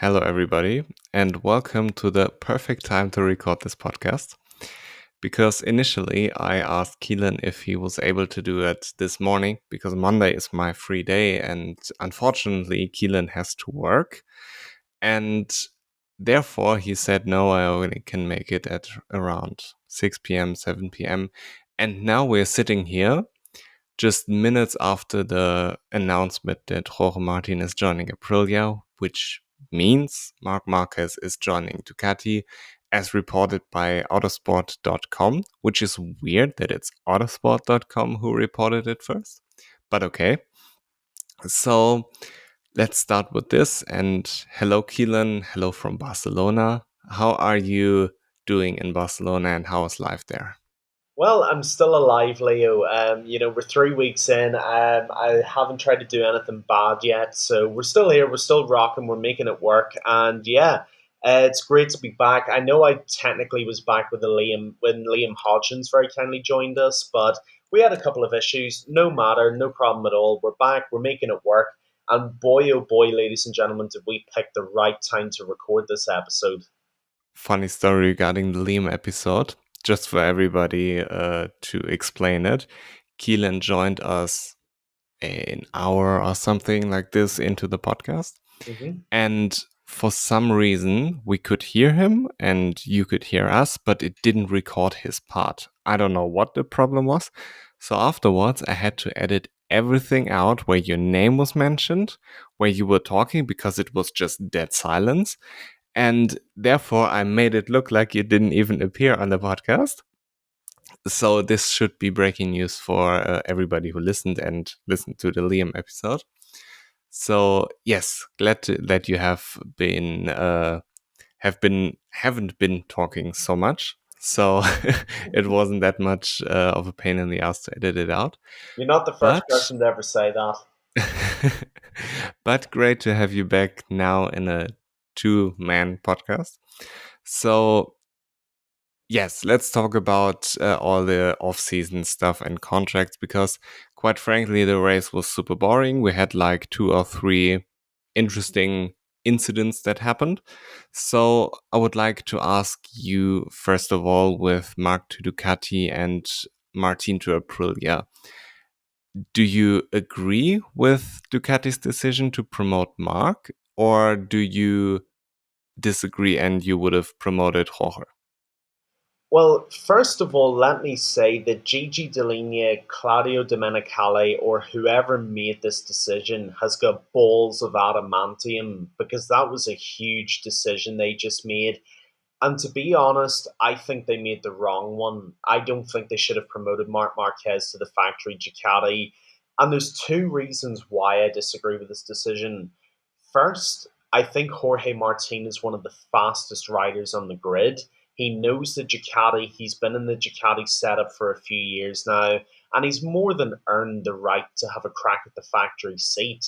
Hello, everybody, and welcome to the perfect time to record this podcast. Because initially I asked Keelan if he was able to do it this morning, because Monday is my free day, and unfortunately, Keelan has to work. And therefore, he said, no, I only can make it at around 6 p.m., 7 p.m. And now we're sitting here just minutes after the announcement that Jorge Martin is joining Aprilia, which means Marc Marquez is joining Ducati, as reported by Autosport.com, which is weird that it's Autosport.com who reported it first. But okay. So let's start with this. And hello, Keelan. Hello from Barcelona. How are you doing in Barcelona and how is life there? Well, I'm still alive, Leo. We're 3 weeks in. I haven't tried to do anything bad yet, so we're still here. We're still rocking. We're making it work, and yeah, it's great to be back. I know I technically was back with Liam when Liam Hodgins very kindly joined us, but we had a couple of issues. No matter, no problem at all. We're back. We're making it work, and boy, oh boy, ladies and gentlemen, did we pick the right time to record this episode. Funny story regarding the Liam episode. Just for everybody to explain it, Keelan joined us an hour or something like this into the podcast. hmm And for some reason, we could hear him and you could hear us, but it didn't record his part. I don't know what the problem was. So afterwards, I had to edit everything out where your name was mentioned, where you were talking, because it was just dead silence. And therefore, I made it look like you didn't even appear on the podcast. So this should be breaking news for everybody who listened and listened to the Liam episode. So yes, that you haven't been talking so much. So it wasn't that much of a pain in the ass to edit it out. You're not the first But person to ever say that. but great to have you back now in a two-man podcast. So yes, let's talk about all the off-season stuff and contracts because, quite frankly, the race was super boring. We had like two or three interesting incidents that happened. So I would like to ask you, first of all, with Marc to Ducati and Martin to Aprilia, do you agree with Ducati's decision to promote Marc, or do you disagree and you would have promoted Jorge? Well, first of all, let me say that Gigi Dall'Igna, Claudio Domenicali, or whoever made this decision has got balls of adamantium because that was a huge decision they just made. And to be honest, I think they made the wrong one. I don't think they should have promoted Marc Marquez to the factory Ducati. And there's two reasons why I disagree with this decision. First, I think Jorge Martin is one of the fastest riders on the grid. He knows the Ducati. He's been in the Ducati setup for a few years now, and he's more than earned the right to have a crack at the factory seat.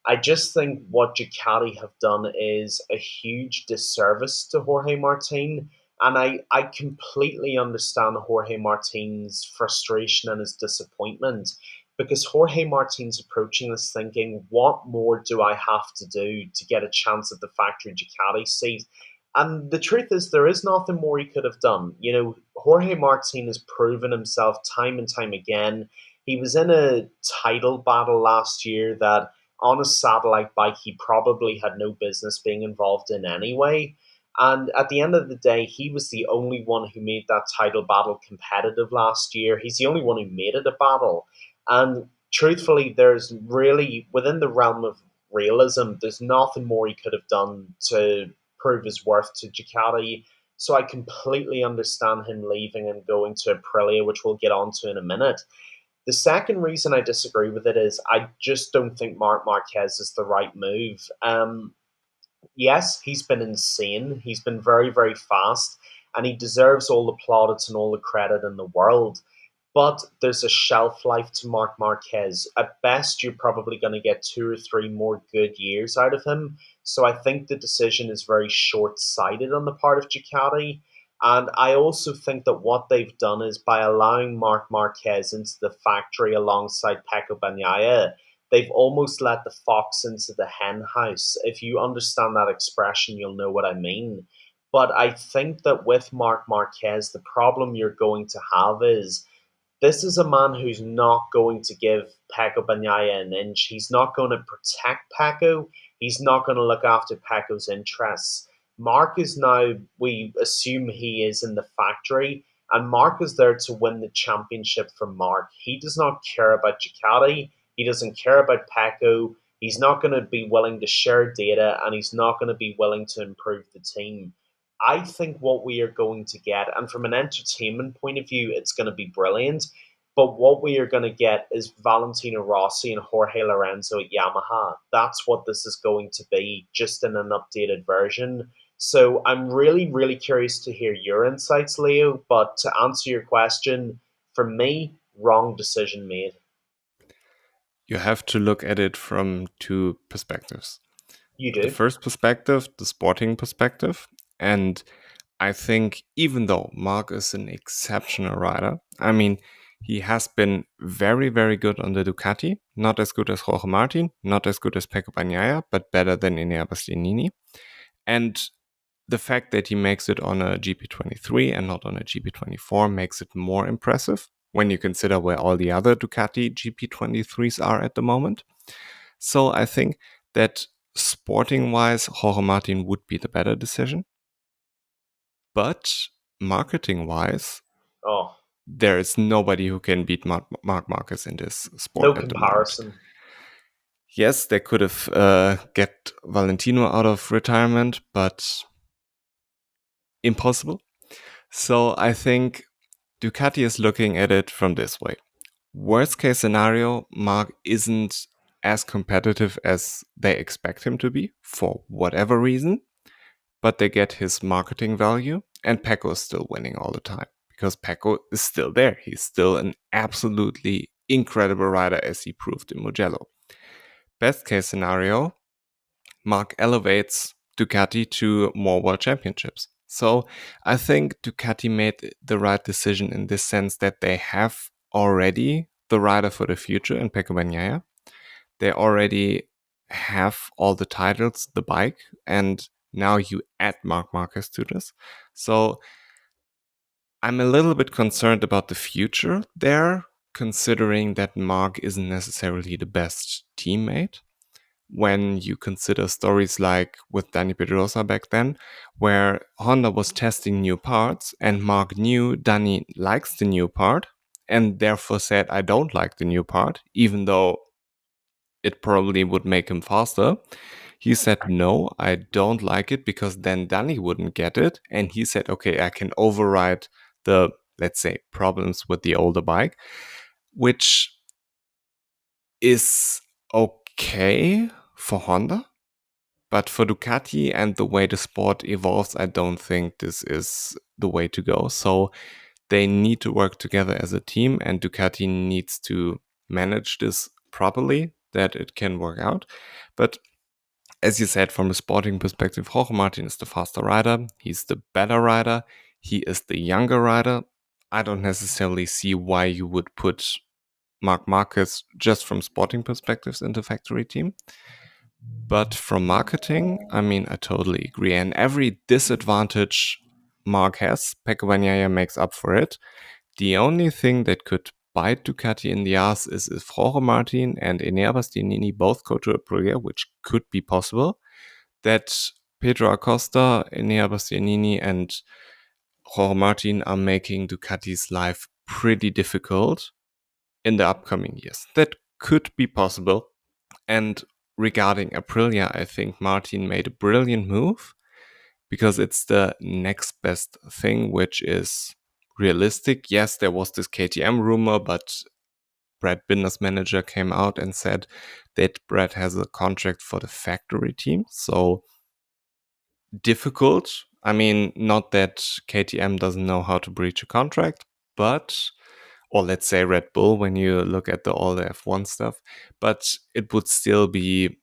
I just think what Ducati have done is a huge disservice to Jorge Martin. And I completely understand Jorge Martin's frustration and his disappointment because Jorge Martin's approaching this thinking, what more do I have to do to get a chance at the factory Ducati seat? And the truth is, there is nothing more he could have done. You know, Jorge Martin has proven himself time and time again. He was in a title battle last year that on a satellite bike he probably had no business being involved in anyway. And at the end of the day, he was the only one who made that title battle competitive last year. He's the only one who made it a battle. And truthfully, there's really, within the realm of realism, there's nothing more he could have done to prove his worth to Ducati. So I completely understand him leaving and going to Aprilia, which we'll get on to in a minute. The second reason I disagree with it is I just don't think Marc Marquez is the right move. Yes, he's been insane. He's been very, very fast, and he deserves all the plaudits and all the credit in the world. But there's a shelf life to Marc Marquez. At best, you're probably going to get 2 or 3 more good years out of him. So I think the decision is very short sighted on the part of Ducati. And I also think that what they've done is by allowing Marc Marquez into the factory alongside Pecco Bagnaia, they've almost let the fox into the hen house. If you understand that expression, you'll know what I mean. But I think that with Marc Marquez, the problem you're going to have is this is a man who's not going to give Pecco Bagnaia an inch. He's not going to protect Pecco. He's not going to look after Pecco's interests. Mark is now, we assume he is in the factory, and Mark is there to win the championship for Mark. He does not care about Ducati. He doesn't care about Pecco. He's not going to be willing to share data, and he's not going to be willing to improve the team. I think what we are going to get, and from an entertainment point of view, it's going to be brilliant. But what we are going to get is Valentino Rossi and Jorge Lorenzo at Yamaha. That's what this is going to be, just in an updated version. So I'm really, really curious to hear your insights, Leo. But to answer your question, for me, wrong decision made. You have to look at it from two perspectives. You The do? first perspective, the sporting perspective. And I think even though Mark is an exceptional rider, I mean, he has been very, very good on the Ducati. Not as good as Jorge Martin, not as good as Pecco Bagnaia, but better than Enea Bastianini. And the fact that he makes it on a GP23 and not on a GP24 makes it more impressive when you consider where all the other Ducati GP23s are at the moment. So I think that sporting wise, Jorge Martin would be the better decision. But marketing wise, Oh, there is nobody who can beat Marc Marquez in this sport no at the moment. comparison. Yes, they could have get Valentino out of retirement, but impossible. So I think Ducati is looking at it from this way. Worst case scenario, Mark isn't as competitive as they expect him to be for whatever reason, but they get his marketing value, and Pecco is still winning all the time because Pecco is still there. He's still an absolutely incredible rider, as he proved in Mugello. Best case scenario, Mark elevates Ducati to more world championships. So I think Ducati made the right decision in this sense that they have already the rider for the future in Pecco Bagnaia. They already have all the titles, the bike, and now you add Marc Marquez to this. So I'm a little bit concerned about the future there, considering that Mark isn't necessarily the best teammate. When you consider stories like with Danny Pedrosa back then, where Honda was testing new parts and Mark knew Danny likes the new part and therefore said, I don't like the new part, even though it probably would make him faster. He said, no, I don't like it because then Danny wouldn't get it. And he said, okay, I can override the, let's say, problems with the older bike, which is okay for Honda. But for Ducati and the way the sport evolves, I don't think this is the way to go. So they need to work together as a team, and Ducati needs to manage this properly that it can work out. But as you said, from a sporting perspective, Jorge Martin is the faster rider. He's the better rider. He is the younger rider. I don't necessarily see why you would put Marc Marquez just from sporting perspectives into factory team. But from marketing, I mean, I totally agree. And every disadvantage Mark has, Pecco Bagnaia makes up for it. The only thing that could bite Ducati in the ass is if Jorge Martin and Enea Bastianini both go to Aprilia, which could be possible, that Pedro Acosta, Enea Bastianini, and Jorge Martin are making Ducati's life pretty difficult in the upcoming years. That could be possible. And regarding Aprilia, I think Martin made a brilliant move because it's the next best thing, which is realistic. Yes, there was this KTM rumor, but Brad Binder's manager came out and said that Brad has a contract for the factory team. So difficult. I mean, not that KTM doesn't know how to breach a contract, but or let's say Red Bull when you look at all the F1 stuff, but it would still be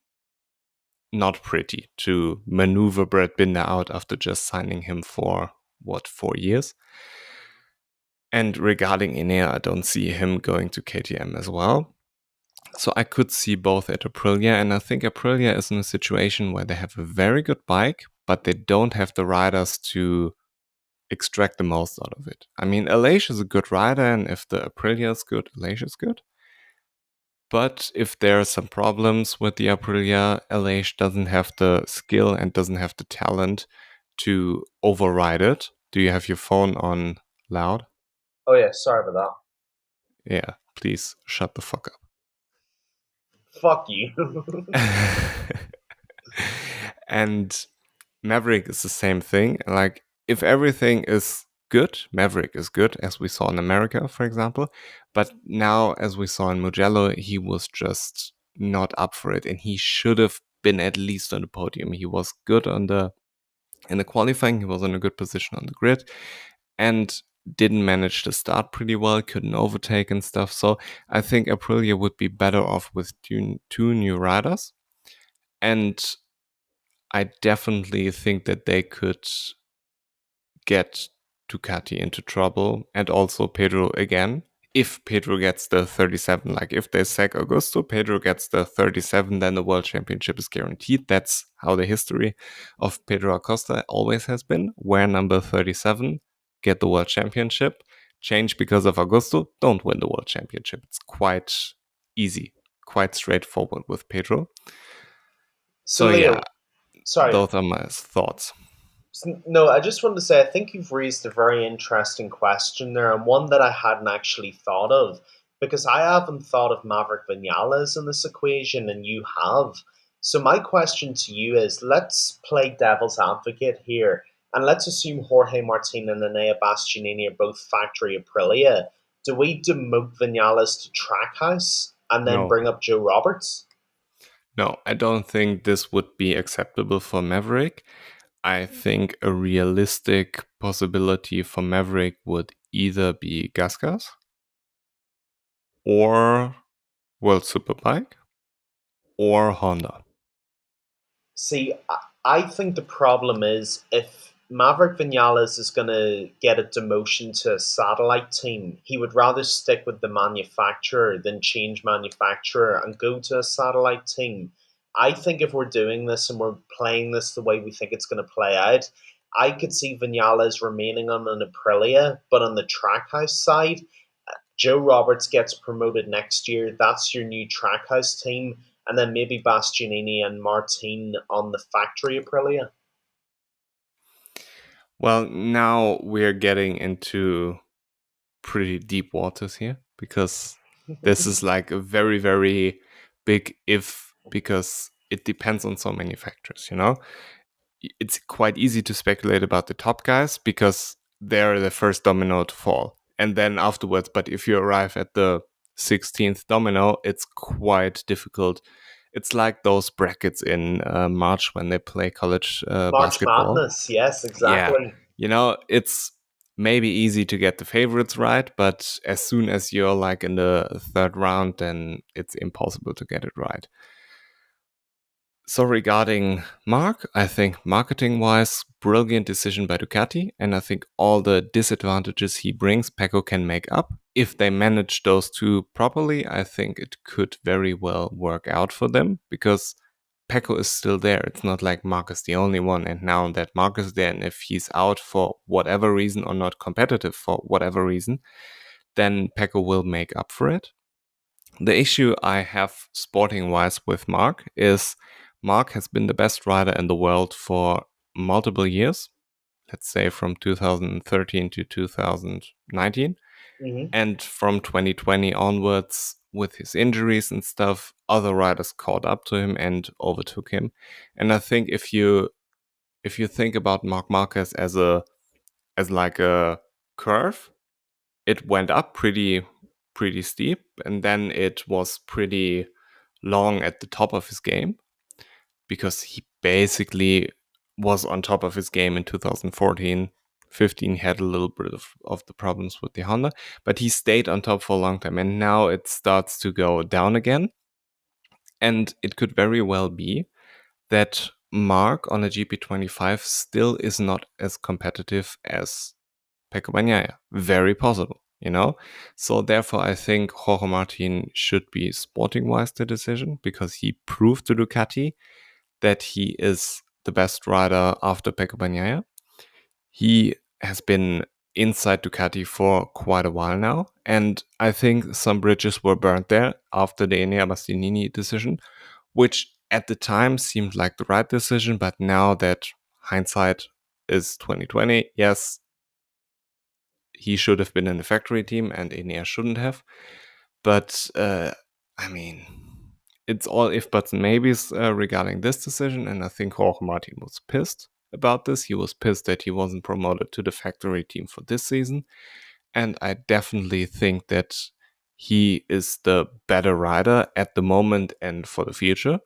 not pretty to maneuver Brad Binder out after just signing him for 4 years. And regarding Enea, I don't see him going to KTM as well. So I could see both at Aprilia, and I think Aprilia is in a situation where they have a very good bike, but they don't have the riders to extract the most out of it. I mean, Aleix is a good rider, and if the Aprilia is good, Aleix is good. But if there are some problems with the Aprilia, Aleix doesn't have the skill and doesn't have the talent to override it. Do you have your phone on loud? Oh yeah, sorry about Yeah, please shut the fuck that. Fuck you. up. And Maverick is the same thing. Like, if everything is good, Maverick is good, as we saw in America, for example. But now, as we saw in Mugello, he was just not up for it, and he should have been at least on the podium. He was good on the in the qualifying. He was in a good position on the grid, and didn't manage to start pretty well. Couldn't overtake and stuff. So I think Aprilia would be better off with two new riders, and I definitely think that they could get Ducati into trouble, and also Pedro again. If Pedro gets the 37, like if they sack Augusto, Pedro gets the 37, then the world championship is guaranteed. That's how the history of Pedro Acosta always has been. Wear number 37, get the world championship. Change because of Augusto, don't win the world championship. It's quite easy, quite straightforward with Pedro. So So yeah, Leo, sorry. those are my thoughts. No, I just wanted to say I think you've raised a very interesting question there, and one that I hadn't actually thought of, because I haven't thought of Maverick Vinales in this equation, and you have. So my question to you is: let's play devil's advocate here, and let's assume Jorge Martin and Enea Bastianini are both factory Aprilia. Do we demote Vinales to Trackhouse and then No. bring up Joe Roberts? No, I don't think this would be acceptable for Maverick. I think a realistic possibility for Maverick would either be Gasgas or World Superbike or Honda. See, I think the problem is if Maverick Vinales is going to get a demotion to a satellite team, he would rather stick with the manufacturer than change manufacturer and go to a satellite team. I think if we're doing this and we're playing this the way we think it's going to play out, I could see Vinales remaining on an Aprilia, but on the Trackhouse side, Joe Roberts gets promoted next year. That's your new Trackhouse team, and then maybe Bastianini and Martin on the factory Aprilia. Well, now we're getting into pretty deep waters here because this is like a very, very big if, because it depends on so many factors, you know? It's quite easy to speculate about the top guys because they're the first domino to fall. And then afterwards, but if you arrive at the 16th domino, it's quite difficult. It's like those brackets in March when they play college March basketball. Madness, yes, Yeah, exactly. it's maybe easy to get the favorites right, but as soon as you're like in the third round, then it's impossible to get it right. So regarding Marc, I think marketing-wise, brilliant decision by Ducati, and I think all the disadvantages he brings, Pecco can make up. If they manage those two properly, I think it could very well work out for them because Pecco is still there. It's not like Marc is the only one, and now that Marc is there, and if he's out for whatever reason or not competitive for whatever reason, then Pecco will make up for it. The issue I have sporting wise with Marc is Marc has been the best rider in the world for multiple years, let's say from 2013 to 2019. Hmm. And from 2020 onwards, with his injuries and stuff, other riders caught up to him and overtook him. And I think if you think about Marc Marquez as like a curve, it went up pretty steep, and then it was pretty long at the top of his game because he basically was on top of his game in 2014. 15 had a little bit of the problems with the Honda, but he stayed on top for a long time, and now it starts to go down again. And it could very well be that Mark on a GP25 still is not as competitive as Pecco Bagnaia. Very possible. you know? So therefore, I think Jorge Martin should be sporting wise the decision because he proved to Ducati that he is the best rider after Pecco Bagnaia. He has been inside Ducati for quite a while now, and I think some bridges were burnt there after the Enea Bastianini decision, which at the time seemed like the right decision, but now that hindsight is 2020, yes, he should have been in the factory team and Enea shouldn't have. But I mean, it's all if buts and maybes regarding this decision, and I think Jorge Martin was pissed about this. He was pissed that he wasn't promoted to the factory team for this season, and I definitely think that he is the better rider at the moment and for the future.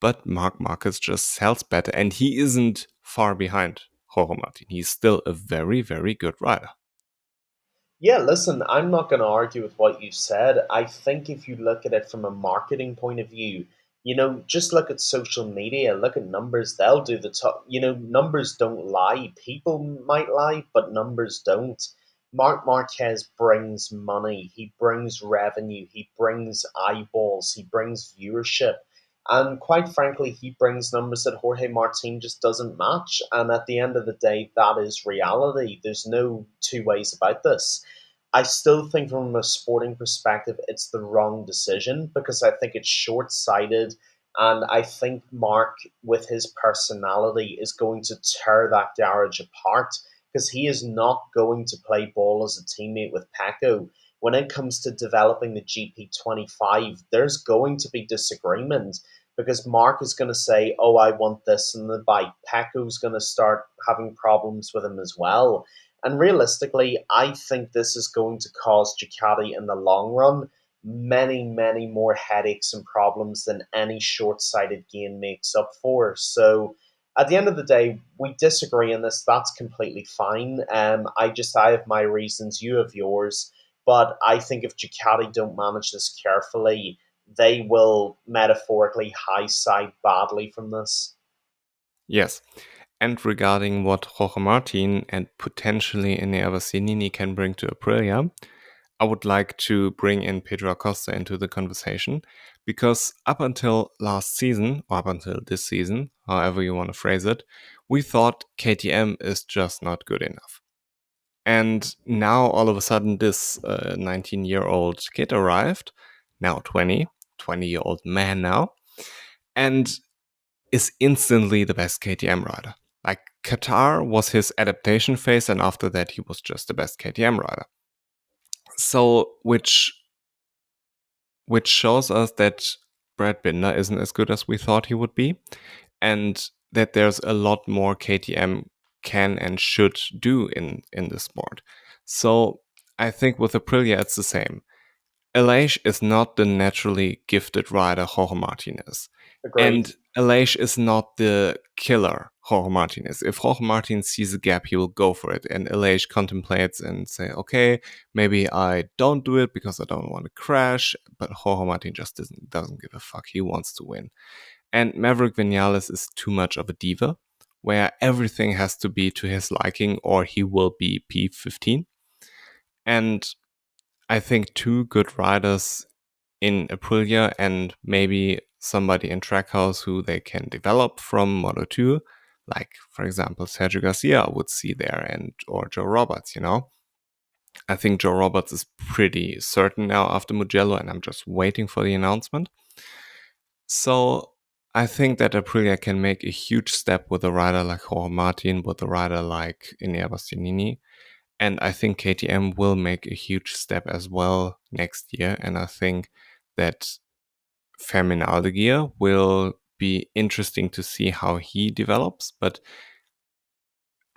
But Marc Marquez just sells better, and he isn't far behind Jorge Martin. He's still a very, very good rider. Yeah, listen, I'm not going to argue with what you said. I think if you look at it from a marketing point of view, just look at social media, look at numbers, they'll do the top. Numbers don't lie. People might lie, but numbers don't. Marc Marquez brings money, he brings revenue, he brings eyeballs, he brings viewership. And quite frankly, he brings numbers that Jorge Martin just doesn't match. And at the end of the day, that is reality. There's no two ways about this. I still think from a sporting perspective, it's the wrong decision because I think it's short sighted. And I think Mark, with his personality, is going to tear that garage apart because he is not going to play ball as a teammate with Pecco. When it comes to developing the GP25, there's going to be disagreement because Mark is going to say, "Oh, I want this in the bike." Pecco's going to start having problems with him as well. And realistically, I think this is going to cause Ducati in the long run many, many more headaches and problems than any short sighted gain makes up for. So at the end of the day, we disagree on this. That's completely fine. I have my reasons, you have yours. But I think if Ducati don't manage this carefully, they will metaphorically high side badly from this. Yes. And regarding what Jorge Martin and potentially Enea Bastianini can bring to Aprilia, I would like to bring in Pedro Acosta into the conversation because up until last season, or up until this season, however you want to phrase it, we thought KTM is just not good enough. And now all of a sudden, this 19-year-old kid arrived, now 20-year-old man now, and is instantly the best KTM rider. Like Qatar was his adaptation phase, and after that, he was just the best KTM rider. So, which shows us that Brad Binder isn't as good as we thought he would be, and that there's a lot more KTM can and should do in the sport. So I think with Aprilia it's the same. Aleix is not the naturally gifted rider Jorge Martin is. Agreed. And Aleix is not the killer Jorge Martin is. If Jorge Martin sees a gap, he will go for it. And Aleix contemplates and say, okay, maybe I don't do it because I don't want to crash. But Jorge Martin just doesn't give a fuck. He wants to win. And Maverick Vinales is too much of a diva, where everything has to be to his liking or he will be P15. And I think two good riders in Aprilia and maybe somebody in Trackhouse who they can develop from Moto2, like for example Sergio Garcia I would see there and or Joe Roberts, you know. I think Joe Roberts is pretty certain now after Mugello and I'm just waiting for the announcement. So I think that Aprilia can make a huge step with a rider like Jorge Martin, with a rider like Enea Bastianini. And I think KTM will make a huge step as well next year. And I think that Fermin gear will be interesting to see how he develops. But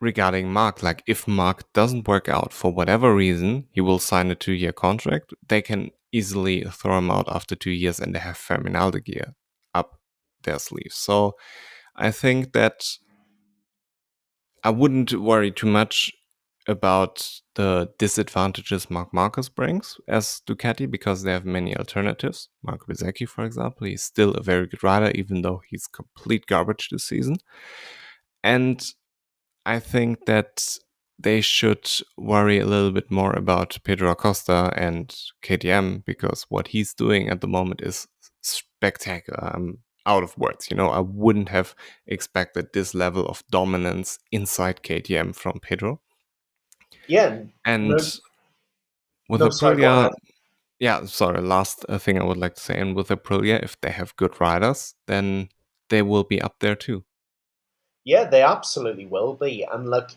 regarding Mark, like if Mark doesn't work out for whatever reason, he will sign a 2-year contract. They can easily throw him out after 2 years and they have Fermin gear up their sleeves. So I think that I wouldn't worry too much about the disadvantages Marc Marquez brings as Ducati because they have many alternatives. Marco Bezzecchi, for example, he's still a very good rider, even though he's complete garbage this season. And I think that they should worry a little bit more about Pedro Acosta and KTM because what he's doing at the moment is spectacular. I'm out of words. I wouldn't have expected this level of dominance inside KTM from Pedro. Yeah, And no, with no, sorry, go Aprilia, ahead. yeah, sorry, last thing I would like to say. And with Aprilia, if they have good riders, then they will be up there too. Yeah, they absolutely will be. And look,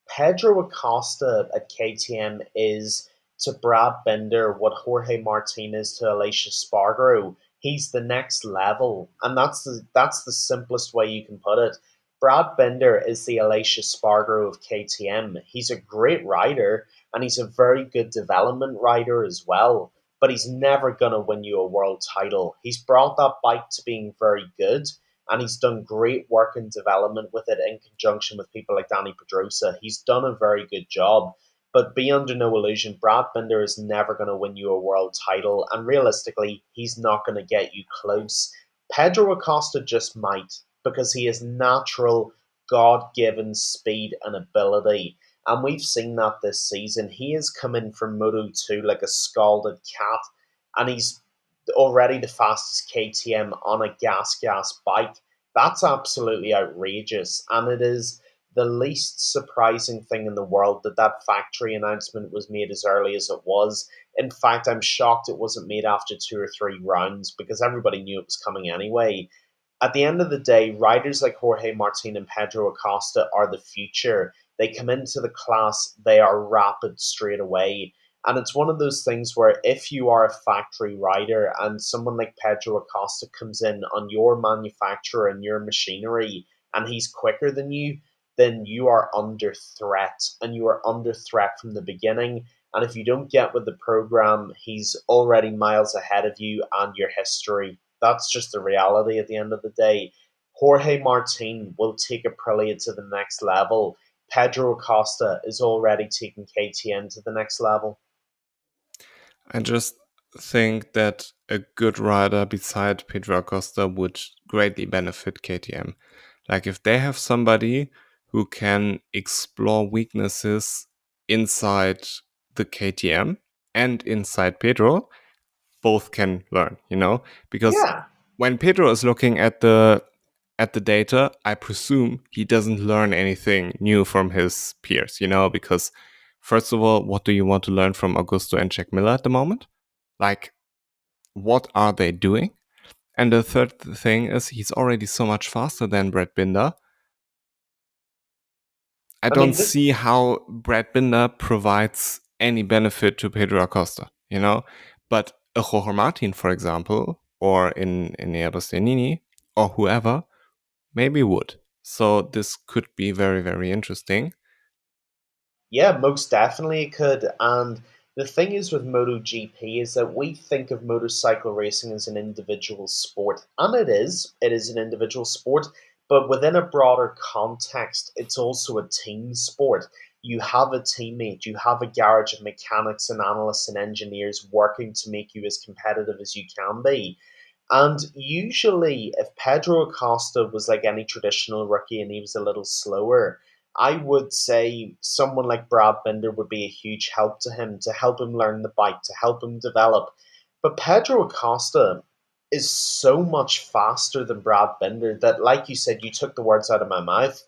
Pedro Acosta at KTM is to Brad Binder what Jorge Martin is to Alicia Spargaro. He's the next level, and that's the simplest way you can put it. Brad Binder is the Alicia Spargaro of KTM. He's a great rider, and he's a very good development rider as well. But he's never gonna win you a world title. He's brought that bike to being very good, and he's done great work in development with it in conjunction with people like Danny Pedrosa. He's done a very good job. But be under no illusion, Brad Binder is never going to win you a world title, and realistically, he's not going to get you close. Pedro Acosta just might, because he has natural, God given speed and ability. And we've seen that this season. He has come in from Moto2 like a scalded cat, and he's already the fastest KTM on a gas bike. That's absolutely outrageous, and it is the least surprising thing in the world that that factory announcement was made as early as it was. In fact, I'm shocked it wasn't made after 2 or 3 rounds because everybody knew it was coming anyway. At the end of the day, riders like Jorge Martin and Pedro Acosta are the future. They come into the class, they are rapid straight away. And it's one of those things where if you are a factory rider and someone like Pedro Acosta comes in on your manufacturer and your machinery and he's quicker than you, then you are under threat. And you are under threat from the beginning. And if you don't get with the program, he's already miles ahead of you and your history. That's just the reality at the end of the day. Jorge Martin will take Aprilia to the next level. Pedro Acosta is already taking KTM to the next level. I just think that a good rider beside Pedro Acosta would greatly benefit KTM. Like if they have somebody who can explore weaknesses inside the KTM and inside Pedro, both can learn. Because Yeah, when Pedro is looking at the data, I presume he doesn't learn anything new from his peers, because first of all, what do you want to learn from Augusto and Jack Miller at the moment? Like, what are they doing? And the third thing is he's already so much faster than Brad Binder. I I don't mean, this see how Brad Binder provides any benefit to Pedro Acosta. But a Jorge Martin, for example, or in Bastianini, or whoever, maybe would. So this could be very, very interesting. Yeah, most definitely it could. And the thing is with MotoGP is that we think of motorcycle racing as an individual sport. And it is. It is an individual sport. But within a broader context, it's also a team sport. You have a teammate, you have a garage of mechanics and analysts and engineers working to make you as competitive as you can be. And usually, if Pedro Acosta was like any traditional rookie and he was a little slower, I would say someone like Brad Binder would be a huge help to help him learn the bike, to help him develop. But Pedro Acosta is so much faster than Brad Binder that, like you said, you took the words out of my mouth.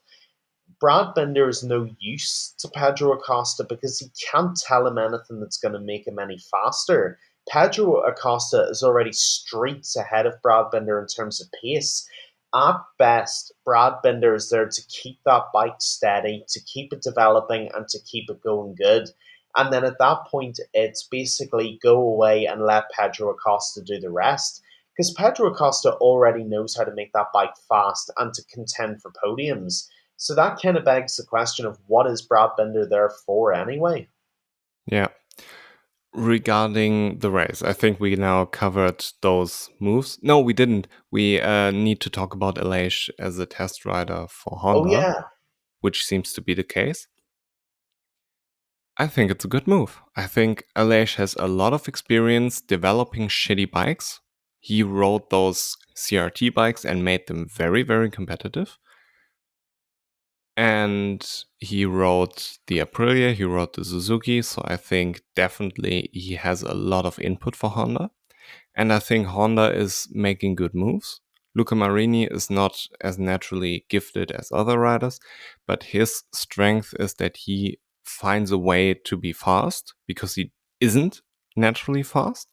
Brad Binder is no use to Pedro Acosta because he can't tell him anything that's going to make him any faster. Pedro Acosta is already streets ahead of Brad Binder in terms of pace. At best, Brad Binder is there to keep that bike steady, to keep it developing, and to keep it going good. And then at that point, it's basically go away and let Pedro Acosta do the rest. Because Pedro Acosta already knows how to make that bike fast and to contend for podiums. So that kind of begs the question of what is Brad Binder there for anyway? Yeah. Regarding the race, I think we now covered those moves. No, we didn't. We need to talk about Aleix as a test rider for Oh Honda, yeah, which seems to be the case. I think it's a good move. I think Aleix has a lot of experience developing shitty bikes. He rode those CRT bikes and made them very, very competitive. And he wrote the Aprilia, he wrote the Suzuki, so I think definitely he has a lot of input for Honda. And I think Honda is making good moves. Luca Marini is not as naturally gifted as other riders, but his strength is that he finds a way to be fast because he isn't naturally fast.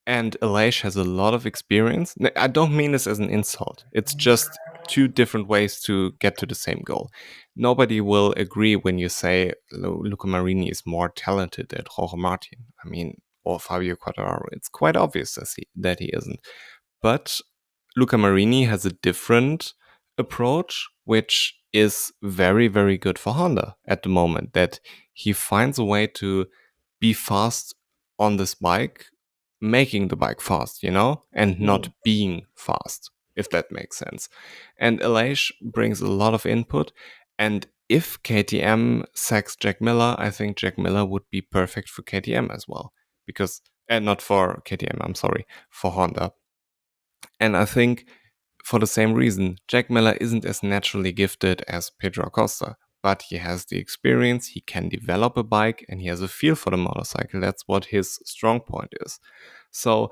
And Elish has a lot of experience. I don't mean this as an insult. It's just two different ways to get to the same goal. Nobody will agree when you say Luca Marini is more talented than Jorge Martin. I mean, or Fabio Quartararo. It's quite obvious that he isn't. But Luca Marini has a different approach, which is very, very good for Honda at the moment. That he finds a way to be fast on this bike, making the bike fast, and not Mm. being fast, if that makes sense. And Elish brings a lot of input. And if KTM sacks Jack Miller, I think Jack Miller would be perfect for KTM as well. Because, and not for KTM, I'm sorry, for Honda. And I think for the same reason, Jack Miller isn't as naturally gifted as Pedro Acosta, but he has the experience, he can develop a bike, and he has a feel for the motorcycle. That's what his strong point is. So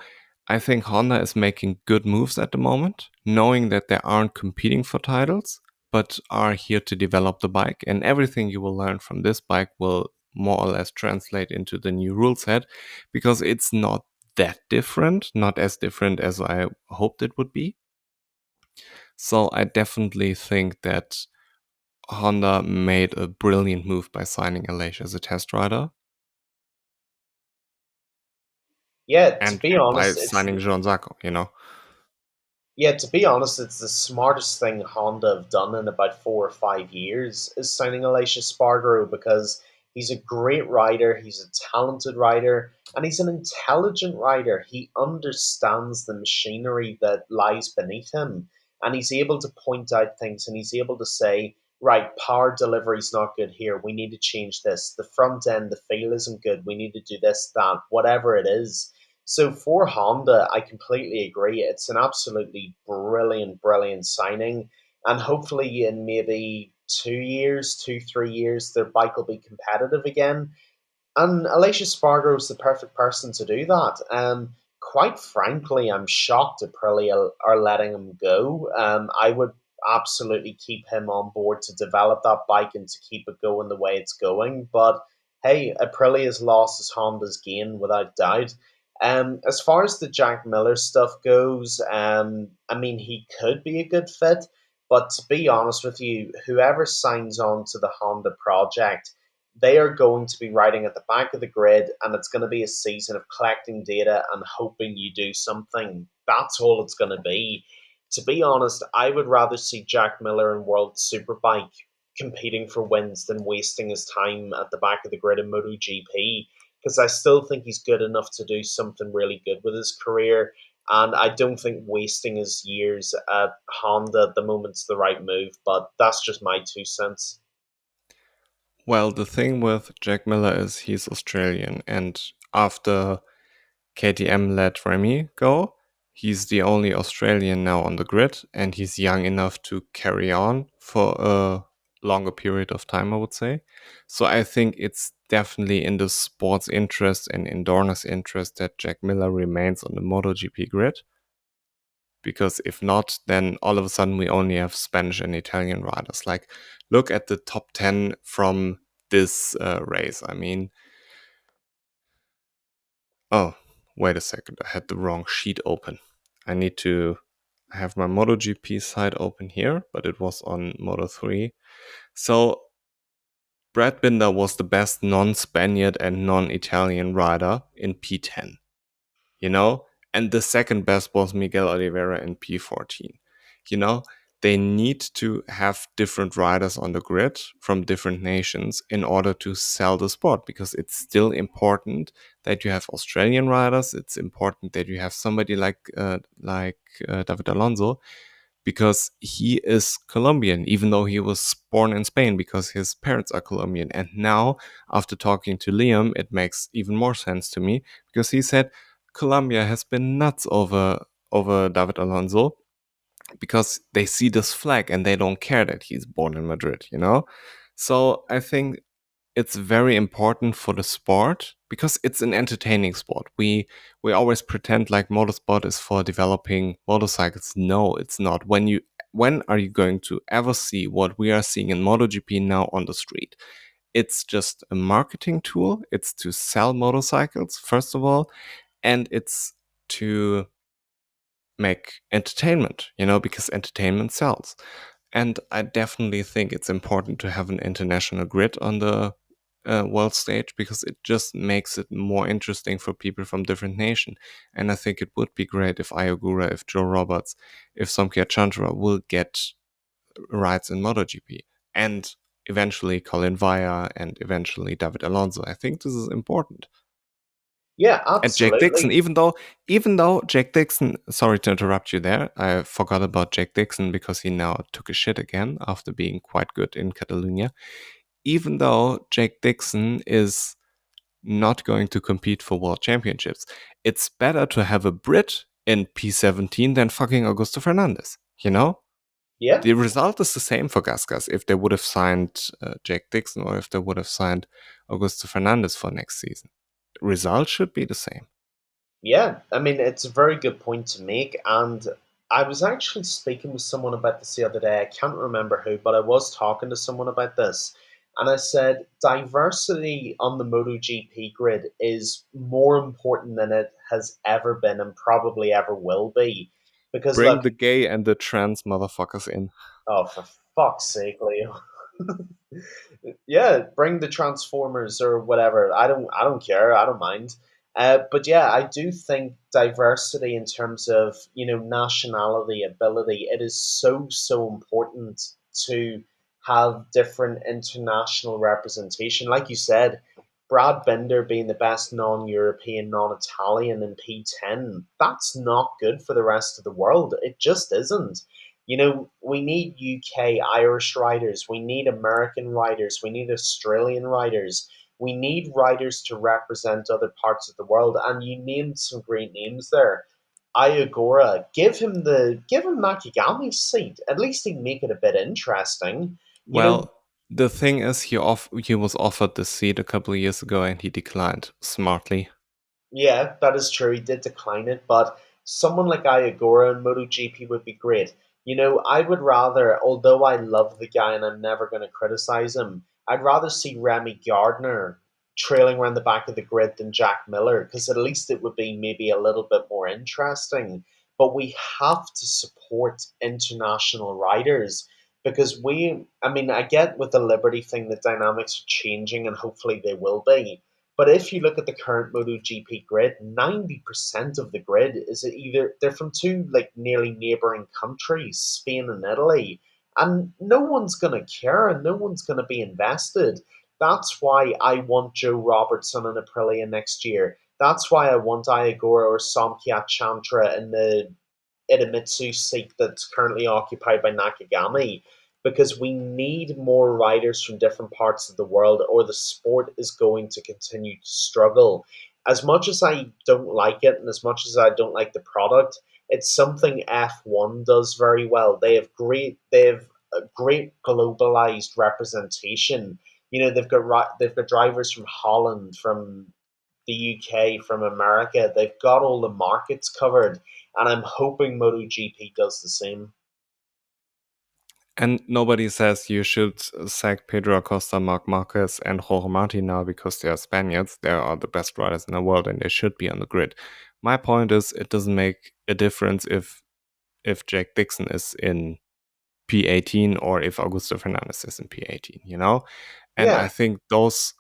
I think Honda is making good moves at the moment, knowing that they aren't competing for titles, but are here to develop the bike. And everything you will learn from this bike will more or less translate into the new rule set because it's not that different, not as different as I hoped it would be. So I definitely think that Honda made a brilliant move by signing Aleix as a test rider Yeah, to and be by honest, signing Joan Zarco. it's the smartest thing Honda have done in about 4 or 5 years is signing Alicia Spargaro because he's a great rider, he's a talented rider, and he's an intelligent rider. He understands the machinery that lies beneath him, and he's able to point out things and he's able to say, right, power delivery's not good here. We need to change this. The front end, the feel isn't good. We need to do this, that, whatever it is. So for Honda, I completely agree. It's an absolutely brilliant, brilliant signing. And hopefully, in maybe 2 years, 3 years, their bike will be competitive again. And Alicia Spargo is the perfect person to do that. Quite frankly, I'm shocked Aprilia are letting him go. I would absolutely keep him on board to develop that bike and to keep it going the way it's going. But hey, Aprilia's loss is Honda's gain without doubt. As far as the Jack Miller stuff goes, I mean, he could be a good fit. But to be honest with you, whoever signs on to the Honda project, they are going to be riding at the back of the grid, and it's going to be a season of collecting data and hoping you do something. That's all it's going to be. To be honest, I would rather see Jack Miller in World Superbike competing for wins than wasting his time at the back of the grid in MotoGP because I still think he's good enough to do something really good with his career. And I don't think wasting his years at Honda at the moment's the right move, but that's just my 2 cents. Well, the thing with Jack Miller is he's Australian, and after KTM let Remy go, he's the only Australian now on the grid, and he's young enough to carry on for a longer period of time, I would say. So I think it's definitely in the sport's interest and in Dorna's interest that Jack Miller remains on the MotoGP grid. Because if not, then all of a sudden we only have Spanish and Italian riders. Like, look at the top 10 from this race. I mean, oh, wait a second. I had the wrong sheet open. I need to have my MotoGP side open here, but it was on Moto3. So, Brad Binder was the best non Spaniard and non Italian rider in P10. you know? And the second best was Miguel Oliveira in P14. You know, they need to have different riders on the grid from different nations in order to sell the sport because it's still important that you have Australian riders. It's important that you have somebody like David Alonso because he is Colombian, even though he was born in Spain because his parents are Colombian. And now, after talking to Liam, it makes even more sense to me because he said Colombia has been nuts over David Alonso, because they see this flag and they don't care that he's born in Madrid, you know? So I think it's very important for the sport because it's an entertaining sport. We always pretend like motorsport is for developing motorcycles. No, it's not. When are you going to ever see what we are seeing in MotoGP now on the street? It's just a marketing tool. It's to sell motorcycles, first of all, and it's to make entertainment, because entertainment sells. And I definitely think it's important to have an international grid on the world stage because it just makes it more interesting for people from different nations. And I think it would be great if Ayogura, if Joe Roberts, if Somkia Chandra will get rides in MotoGP. And eventually Colin Vaya and eventually David Alonso. I think this is important. Yeah, And Jack Dixon, absolutely. even though Jack Dixon, sorry to interrupt you there, I forgot about Jack Dixon because he now took a shit again after being quite good in Catalonia. Even though Jack Dixon is not going to compete for world championships, it's better to have a Brit in P17 than fucking Augusto Fernandez, you know? Yeah. The result is the same for Gasgas if they would have signed Jack Dixon or if they would have signed Augusto Fernandez for next season. Result should be the same. Yeah, I mean, it's a very good point to make. And I was actually speaking with someone about this the other day. I can't remember who, but I was talking to someone about this. And I said, diversity on the MotoGP grid is more important than it has ever been and probably ever will be. Because, Bring look, the gay and the trans motherfuckers in. oh, for fuck's sake, Leo. Yeah, bring the Transformers or whatever. I don't care. I don't mind. But yeah, I do think diversity in terms of nationality, ability, it is so important to have different international representation. Like you said, Brad Binder being the best non-European, non-Italian in P10, that's not good for the rest of the world. It just isn't. We need UK, Irish riders, we need American riders, we need Australian riders, we need riders to represent other parts of the world. And you named some great names there. Iagora, give him Nakagami's seat. At least he'd make it a bit interesting. You know, Well, the thing is, he was offered the seat a couple of years ago and he declined smartly. Yeah, that is true. He did decline it, but someone like Iagora in MotoGP would be great. I would rather, although I love the guy and I'm never going to criticize him, I'd rather see Remy Gardner trailing around the back of the grid than Jack Miller, because at least it would be maybe a little bit more interesting. But we have to support international riders because I mean, I get with the Liberty thing, the dynamics are changing and hopefully they will be. But if you look at the current MotoGP grid, 90% of the grid is either they're from two like nearly neighboring countries, Spain and Italy, and no one's gonna care and no one's gonna be invested. That's why I want Joe Roberts on an Aprilia next year. That's why I want Iagora or Somkiat Chantra in the Idemitsu seat that's currently occupied by Nakagami, because we need more riders from different parts of the world or the sport is going to continue to struggle. As much as I don't like it and as much as I don't like the product, it's something F1 does very well. They have a great globalized representation. They've got drivers from Holland, from the UK, from America. They've got all the markets covered, and I'm hoping MotoGP does the same. And nobody says you should sack Pedro Acosta, Marc Marquez, and Jorge Martin now because they are Spaniards. They are the best riders in the world and they should be on the grid. My point is, it doesn't make a difference if Jack Dixon is in P18 or if Augusto Fernandez is in P18, And I Yeah, think those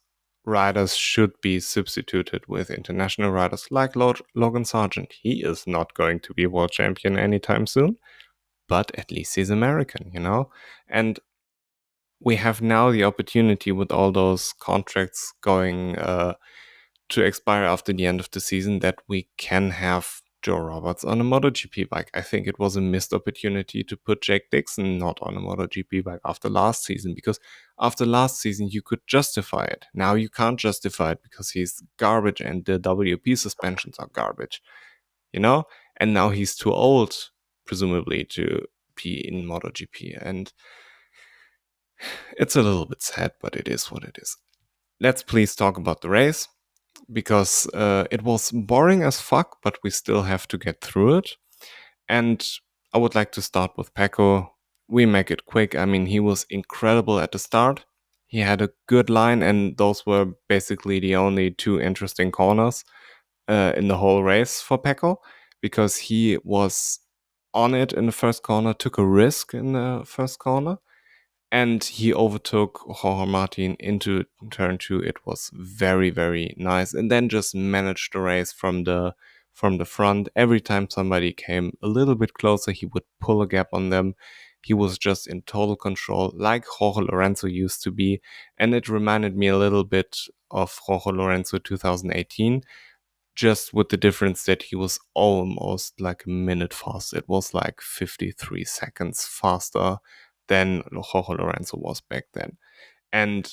riders should be substituted with international riders like Logan Sargent. He is not going to be world champion anytime soon, but at least he's American, And we have now the opportunity with all those contracts going to expire after the end of the season that we can have Joe Roberts on a MotoGP bike. I think it was a missed opportunity to put Jake Dixon not on a MotoGP bike after last season, because after last season you could justify it. Now you can't justify it because he's garbage and the WP suspensions are garbage, you know? And now he's too old, presumably, to MotoGP in MotoGP. And it's a little bit sad, but it is what it is. Let's please talk about the race because it was boring as fuck, but we still have to get through it. And I would like to start with Pecco. We make it quick. I mean, he was incredible at the start. He had a good line, and those were basically the only two interesting corners in the whole race for Pecco because he was on it in the first corner, took a risk in the first corner, and he overtook Jorge Martin into turn two. It was very, very nice, and then just managed the race from the front. Every time somebody came a little bit closer, he would pull a gap on them. He was just in total control, like Jorge Lorenzo used to be, and it reminded me a little bit of Jorge Lorenzo 2018, just with the difference that he was almost like a minute faster. It was like 53 seconds faster than Jorge Lorenzo was back then. And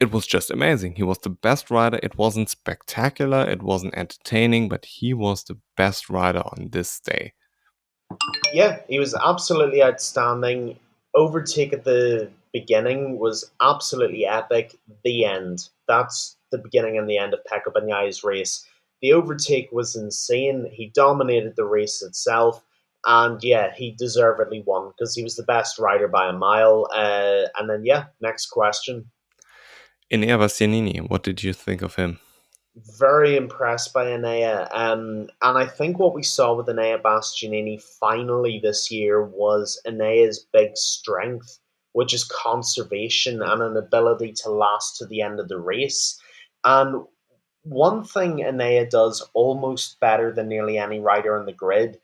it was just amazing. He was the best rider. It wasn't spectacular, it wasn't entertaining, but he was the best rider on this day. Yeah, he was absolutely outstanding. Overtake at the beginning was absolutely epic. The end. That's the beginning and the end of Pecco Bagnaio's race. The overtake was insane. He dominated the race itself. And yeah, he deservedly won because he was the best rider by a mile. And then, yeah, next question. Enea Bastianini, what did you think of him? Very impressed by Enea. And I think what we saw with Enea Bastianini finally this year was Enea's big strength, which is conservation and an ability to last to the end of the race. And one thing Enea does almost better than nearly any rider on the grid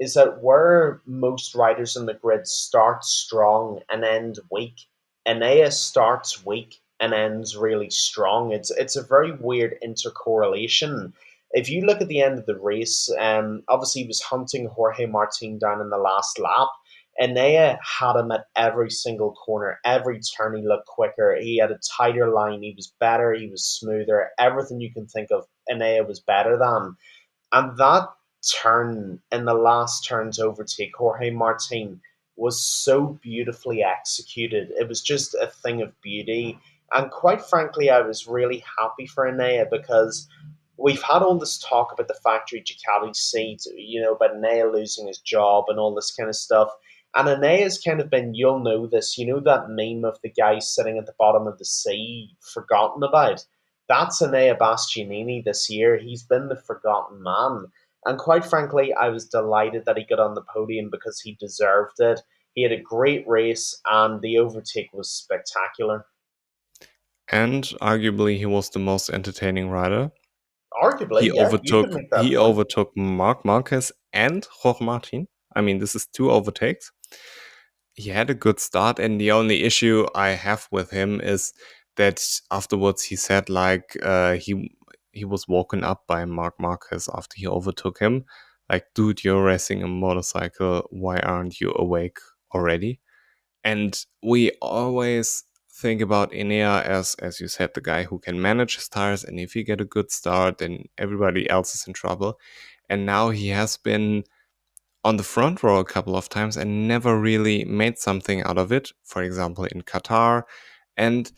is that where most riders on the grid start strong and end weak, Enea starts weak and ends really strong. It's a very weird intercorrelation. If you look at the end of the race, obviously he was hunting Jorge Martin down in the last lap. Enea had him at every single corner, every turn he looked quicker. He had a tighter line. He was better. He was smoother. Everything you can think of, Enea was better than. And that turn in the last turn to overtake Jorge Martin was so beautifully executed. It was just a thing of beauty. And quite frankly, I was really happy for Enea because we've had all this talk about the factory Ducati seat, about Enea losing his job and all this kind of stuff. And Enea's kind of been, you'll know this, that meme of the guy sitting at the bottom of the sea, forgotten about. That's Enea Bastianini this year. He's been the forgotten man. And quite frankly, I was delighted that he got on the podium because he deserved it. He had a great race, and the overtake was spectacular. And arguably, he was the most entertaining rider. Arguably, He yeah, you could overtook make that he point. overtook Marc Marquez and Jorge Martin. I mean, this is two overtakes. He had a good start, and the only issue I have with him is that afterwards he said like he was woken up by Marc Marquez after he overtook him. Like, dude, you're racing a motorcycle. Why aren't you awake already? And we always think about Enea as you said, the guy who can manage his tires, and if he get a good start, then everybody else is in trouble. And now he has been on the front row a couple of times and never really made something out of it. For example, in Qatar, and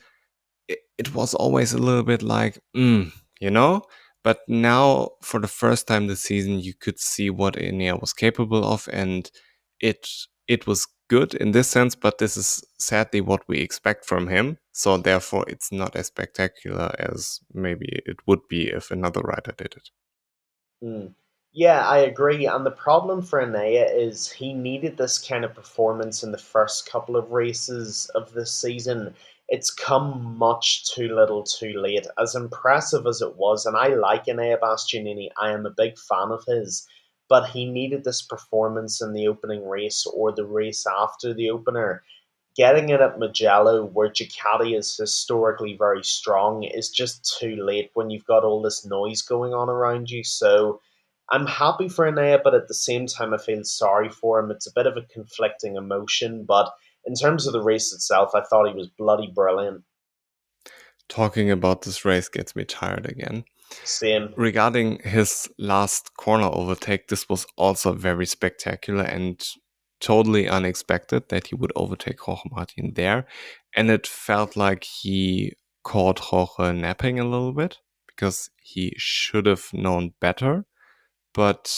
it was always a little bit like, you know. But now, for the first time this season, you could see what Enea was capable of, and it it was good in this sense. But this is sadly what we expect from him. So therefore, it's not as spectacular as maybe it would be if another rider did it. Mm. Yeah, I agree. And the problem for Anaya is he needed this kind of performance in the first couple of races of this season. It's come much too little too late. As impressive as it was, and I like Anaya Bastianini, I am a big fan of his, but he needed this performance in the opening race or the race after the opener. Getting it at Mugello, where Ducati is historically very strong, is just too late when you've got all this noise going on around you. So I'm happy for Enea, but at the same time, I feel sorry for him. It's a bit of a conflicting emotion, but in terms of the race itself, I thought he was bloody brilliant. Talking about this race gets me tired again. Same. Regarding his last corner overtake, this was also very spectacular, and totally unexpected that he would overtake Jorge Martin there. And it felt like he caught Jorge napping a little bit because he should have known better. But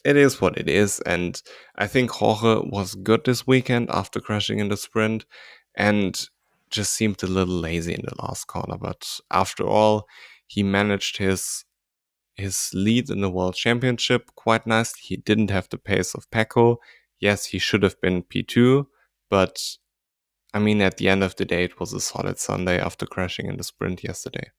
it is what it is. And I think Jorge was good this weekend after crashing in the sprint and just seemed a little lazy in the last corner. But after all, he managed his lead in the World Championship quite nicely. He didn't have the pace of Pecco. Yes, he should have been P2, but I mean, at the end of the day, it was a solid Sunday after crashing in the sprint yesterday.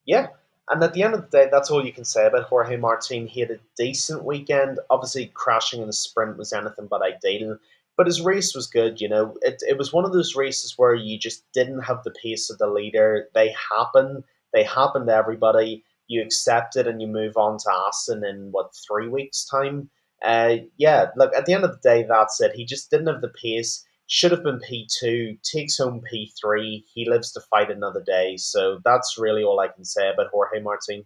Yeah. And at the end of the day, that's all you can say about Jorge Martin. He had a decent weekend. Obviously, crashing in the sprint was anything but ideal, but his race was good. It was one of those races where you just didn't have the pace of the leader. They happen to everybody. You accept it and you move on to Aston in what 3 weeks' time. Yeah, look, at the end of the day, that's it. He just didn't have the pace. Should have been P2, takes home P3. He lives to fight another day. So that's really all I can say about Jorge Martin.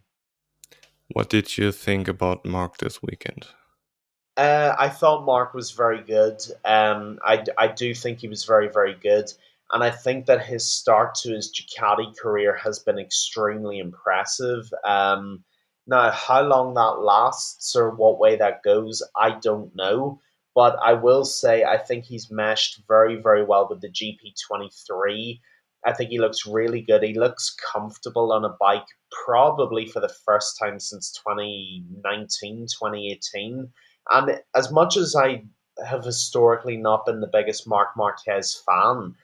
What did you think about Mark this weekend? I thought Mark was very good. I do think he was very, very good. And I think that his start to his Ducati career has been extremely impressive. Now, how long that lasts or what way that goes, I don't know. But I will say I think he's meshed very, very well with the GP23. I think he looks really good. He looks comfortable on a bike, probably for the first time since 2019, 2018. And as much as I have historically not been the biggest Marc Marquez fan,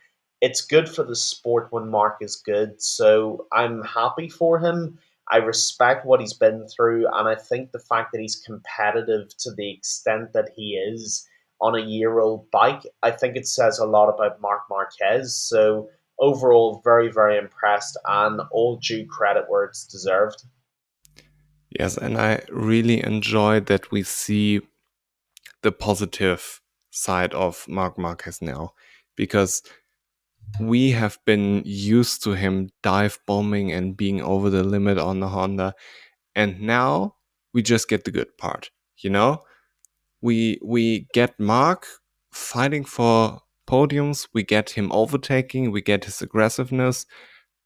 it's good for the sport when Marc is good. So I'm happy for him. I respect what he's been through, and I think the fact that he's competitive to the extent that he is on a year-old bike, I think it says a lot about Marc Marquez. So overall, very, very impressed, and all due credit where it's deserved. Yes, and I really enjoy that we see the positive side of Marc Marquez now because we have been used to him dive bombing and being over the limit on the Honda, and now we just get the good part. You know, we get Mark fighting for podiums, we get him overtaking, we get his aggressiveness,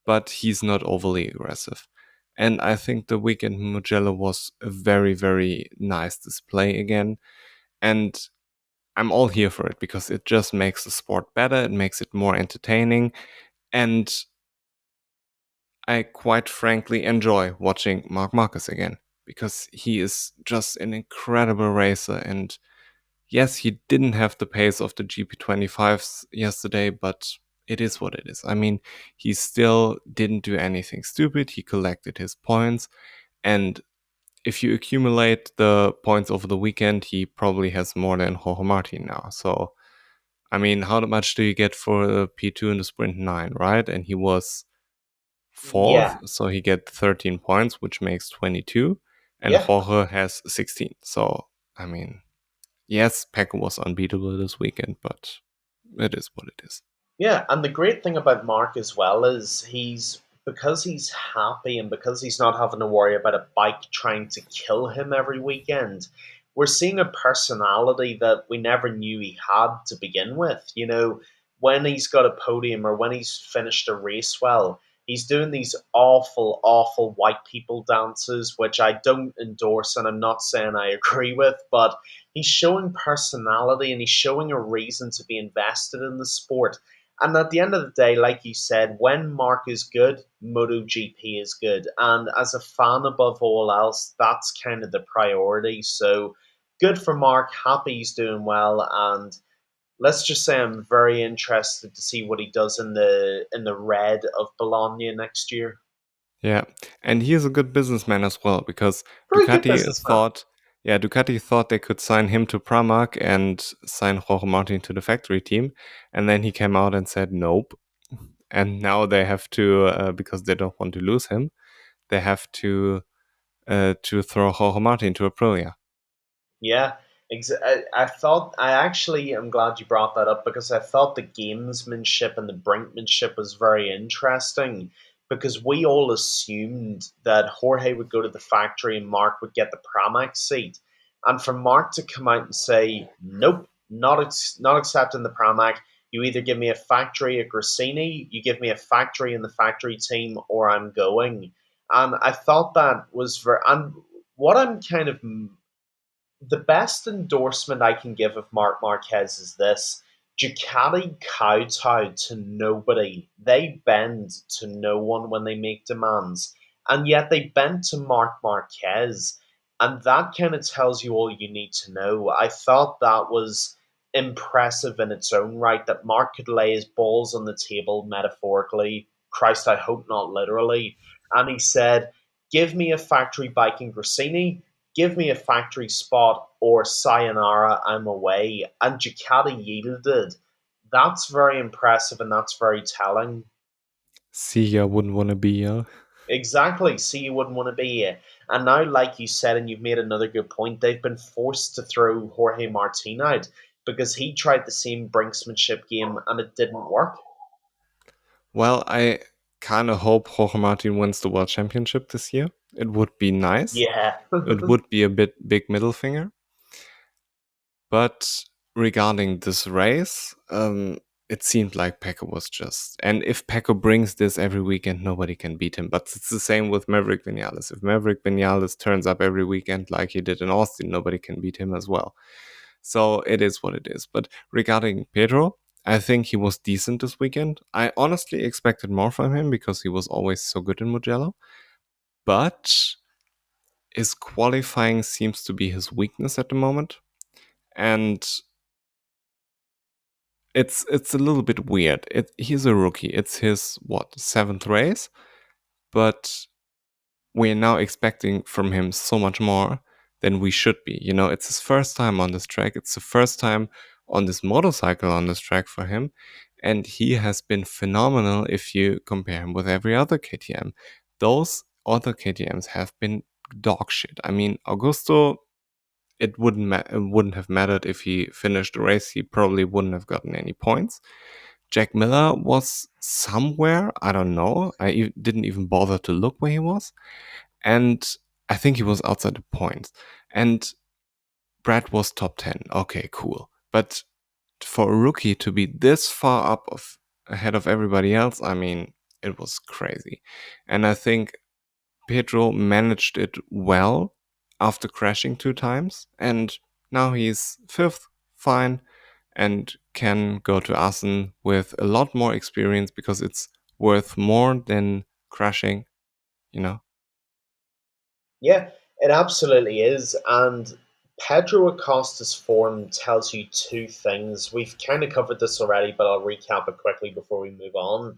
but he's not overly aggressive. And I think the weekend in Mugello was a very, very nice display again. And I'm all here for it because it just makes the sport better, it makes it more entertaining, and I quite frankly enjoy watching Marc Marquez again because he is just an incredible racer. And yes, he didn't have the pace of the GP25s yesterday, but it is what it is. I mean, he still didn't do anything stupid. He collected his points. And if you accumulate the points over the weekend, he probably has more than Jorge Martin now. So, I mean, how much do you get for a P2 in the sprint 9, right? And he was fourth, Yeah, so he get 13 points, which makes 22, and yeah. Jorge has 16. So, I mean, yes, Pecco was unbeatable this weekend, but it is what it is. Yeah, and the great thing about Mark as well is he's because he's happy and because he's not having to worry about a bike trying to kill him every weekend. We're seeing a personality that we never knew he had to begin with. When he's got a podium or when he's finished a race well, he's doing these awful, awful white people dances, which I don't endorse and I'm not saying I agree with, but he's showing personality and he's showing a reason to be invested in the sport. And at the end of the day, like you said, when Mark is good, MotoGP is good. And as a fan above all else, that's kind of the priority. So good for Mark. Happy he's doing well. And let's just say I'm very interested to see what he does in the red of Bologna next year. Yeah, and he is a good businessman as well because Very good businessman. Ducati thought they could sign him to Pramac and sign Jorge Martin to the factory team, and then he came out and said nope. And now they have to, because they don't want to lose him, they have to throw Jorge Martin to Aprilia. Yeah, I thought I actually am glad you brought that up because I thought the gamesmanship and the brinkmanship was very interesting because we all assumed that Jorge would go to the factory and Mark would get the Pramac seat, and for Mark to come out and say, "Nope, not accepting the Pramac. You either give me a factory at Grassini, you give me a factory in the factory team, or I'm going. And I thought that was very. And what I'm kind of the best endorsement I can give of Marc Marquez is this: Ducati kowtow to nobody. They bend to no one when they make demands. And yet they bend to Marc Marquez. And that kind of tells you all you need to know. I thought that was impressive in its own right that Mark could lay his balls on the table metaphorically. Christ, I hope not literally. And he said, give me a factory bike in Grassini, give me a factory spot, or sayonara, I'm away. And Ducati yielded. That's very impressive and that's very telling. See, ya wouldn't want to be ya. Exactly. See, you wouldn't want to be here. And now, like you said, and you've made another good point, they've been forced to throw Jorge Martin out because he tried the same brinksmanship game and it didn't work. Well, I kind of hope Jorge Martin wins the world championship this year. It would be nice. Yeah. It would be a bit big middle finger. But regarding this race, it seemed like Pecco was just. And if Pecco brings this every weekend, nobody can beat him. But it's the same with Maverick Vinales. If Maverick Vinales turns up every weekend like he did in Austin, nobody can beat him as well. So it is what it is. But regarding Pedro, I think he was decent this weekend. I honestly expected more from him because he was always so good in Mugello. But his qualifying seems to be his weakness at the moment. And it's a little bit weird. He's a rookie. It's his seventh race, but we're now expecting from him so much more than we should be. You know, it's his first time on this track. It's the first time on this motorcycle on this track for him, and he has been phenomenal if you compare him with every other KTM. Those other KTMs have been dog shit. I mean, Augusto, it wouldn't have mattered if he finished the race. He probably wouldn't have gotten any points. Jack Miller was somewhere. I don't know. Didn't even bother to look where he was. And I think he was outside the points. And Brad was top 10. Okay, cool. But for a rookie to be this far up of ahead of everybody else, I mean, it was crazy. And I think Pedro managed it well after crashing 2 times. And now he's fifth, fine, and can go to Assen with a lot more experience because it's worth more than crashing, you know? Yeah, it absolutely is. And Pedro Acosta's form tells you two things. We've kind of covered this already, but I'll recap it quickly before we move on.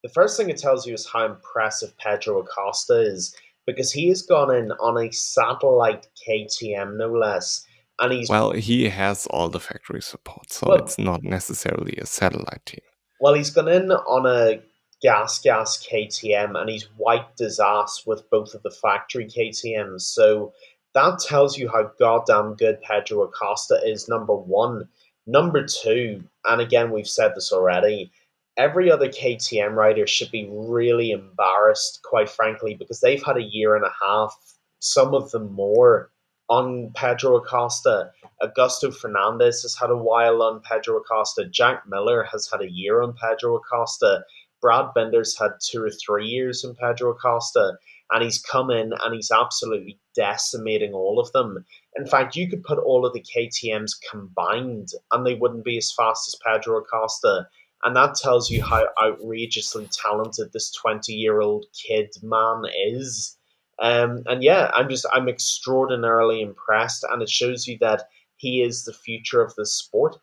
The first thing it tells you is how impressive Pedro Acosta is because he has gone in on a satellite KTM, no less. And he's, Well, he has all the factory support, so well, it's not necessarily a satellite team. Well, he's gone in on a gas KTM and he's wiped his ass with both of the factory KTMs. So that tells you how goddamn good Pedro Acosta is, number one. Number two, and again, we've said this already, every other KTM rider should be really embarrassed, quite frankly, because they've had a year and a half, some of them more, on Pedro Acosta. Augusto Fernandez has had a while on Pedro Acosta. Jack Miller has had a year on Pedro Acosta. Brad Binder's had 2 or 3 years on Pedro Acosta. And he's come in and he's absolutely decimating all of them. In fact, you could put all of the KTMs combined and they wouldn't be as fast as Pedro Acosta. And that tells you how outrageously talented this 20-year-old kid man is. And yeah, I'm extraordinarily impressed, and it shows you that he is the future of the sport.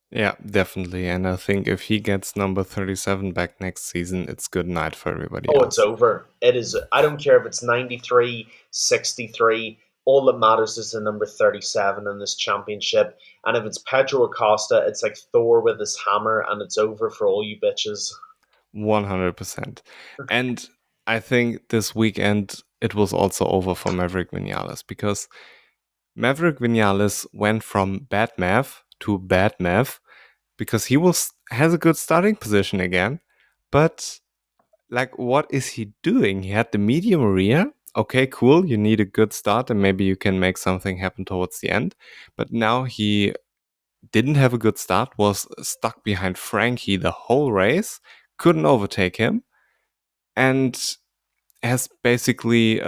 Yeah, definitely. And I think if he gets number 37 back next season, it's good night for everybody Oh, it's else. over. It is. I don't care if it's 93, 63. All that matters is the number 37 in this championship. And if it's Pedro Acosta, it's like Thor with his hammer, and it's over for all you bitches. 100%. And I think this weekend it was also over for Maverick Vinales because Maverick Vinales went from bad math to bad math because he has a good starting position again. But like, what is he doing? He had the medium rear. Okay, cool. You need a good start and maybe you can make something happen towards the end. But now he didn't have a good start, was stuck behind Frankie the whole race, couldn't overtake him, and has basically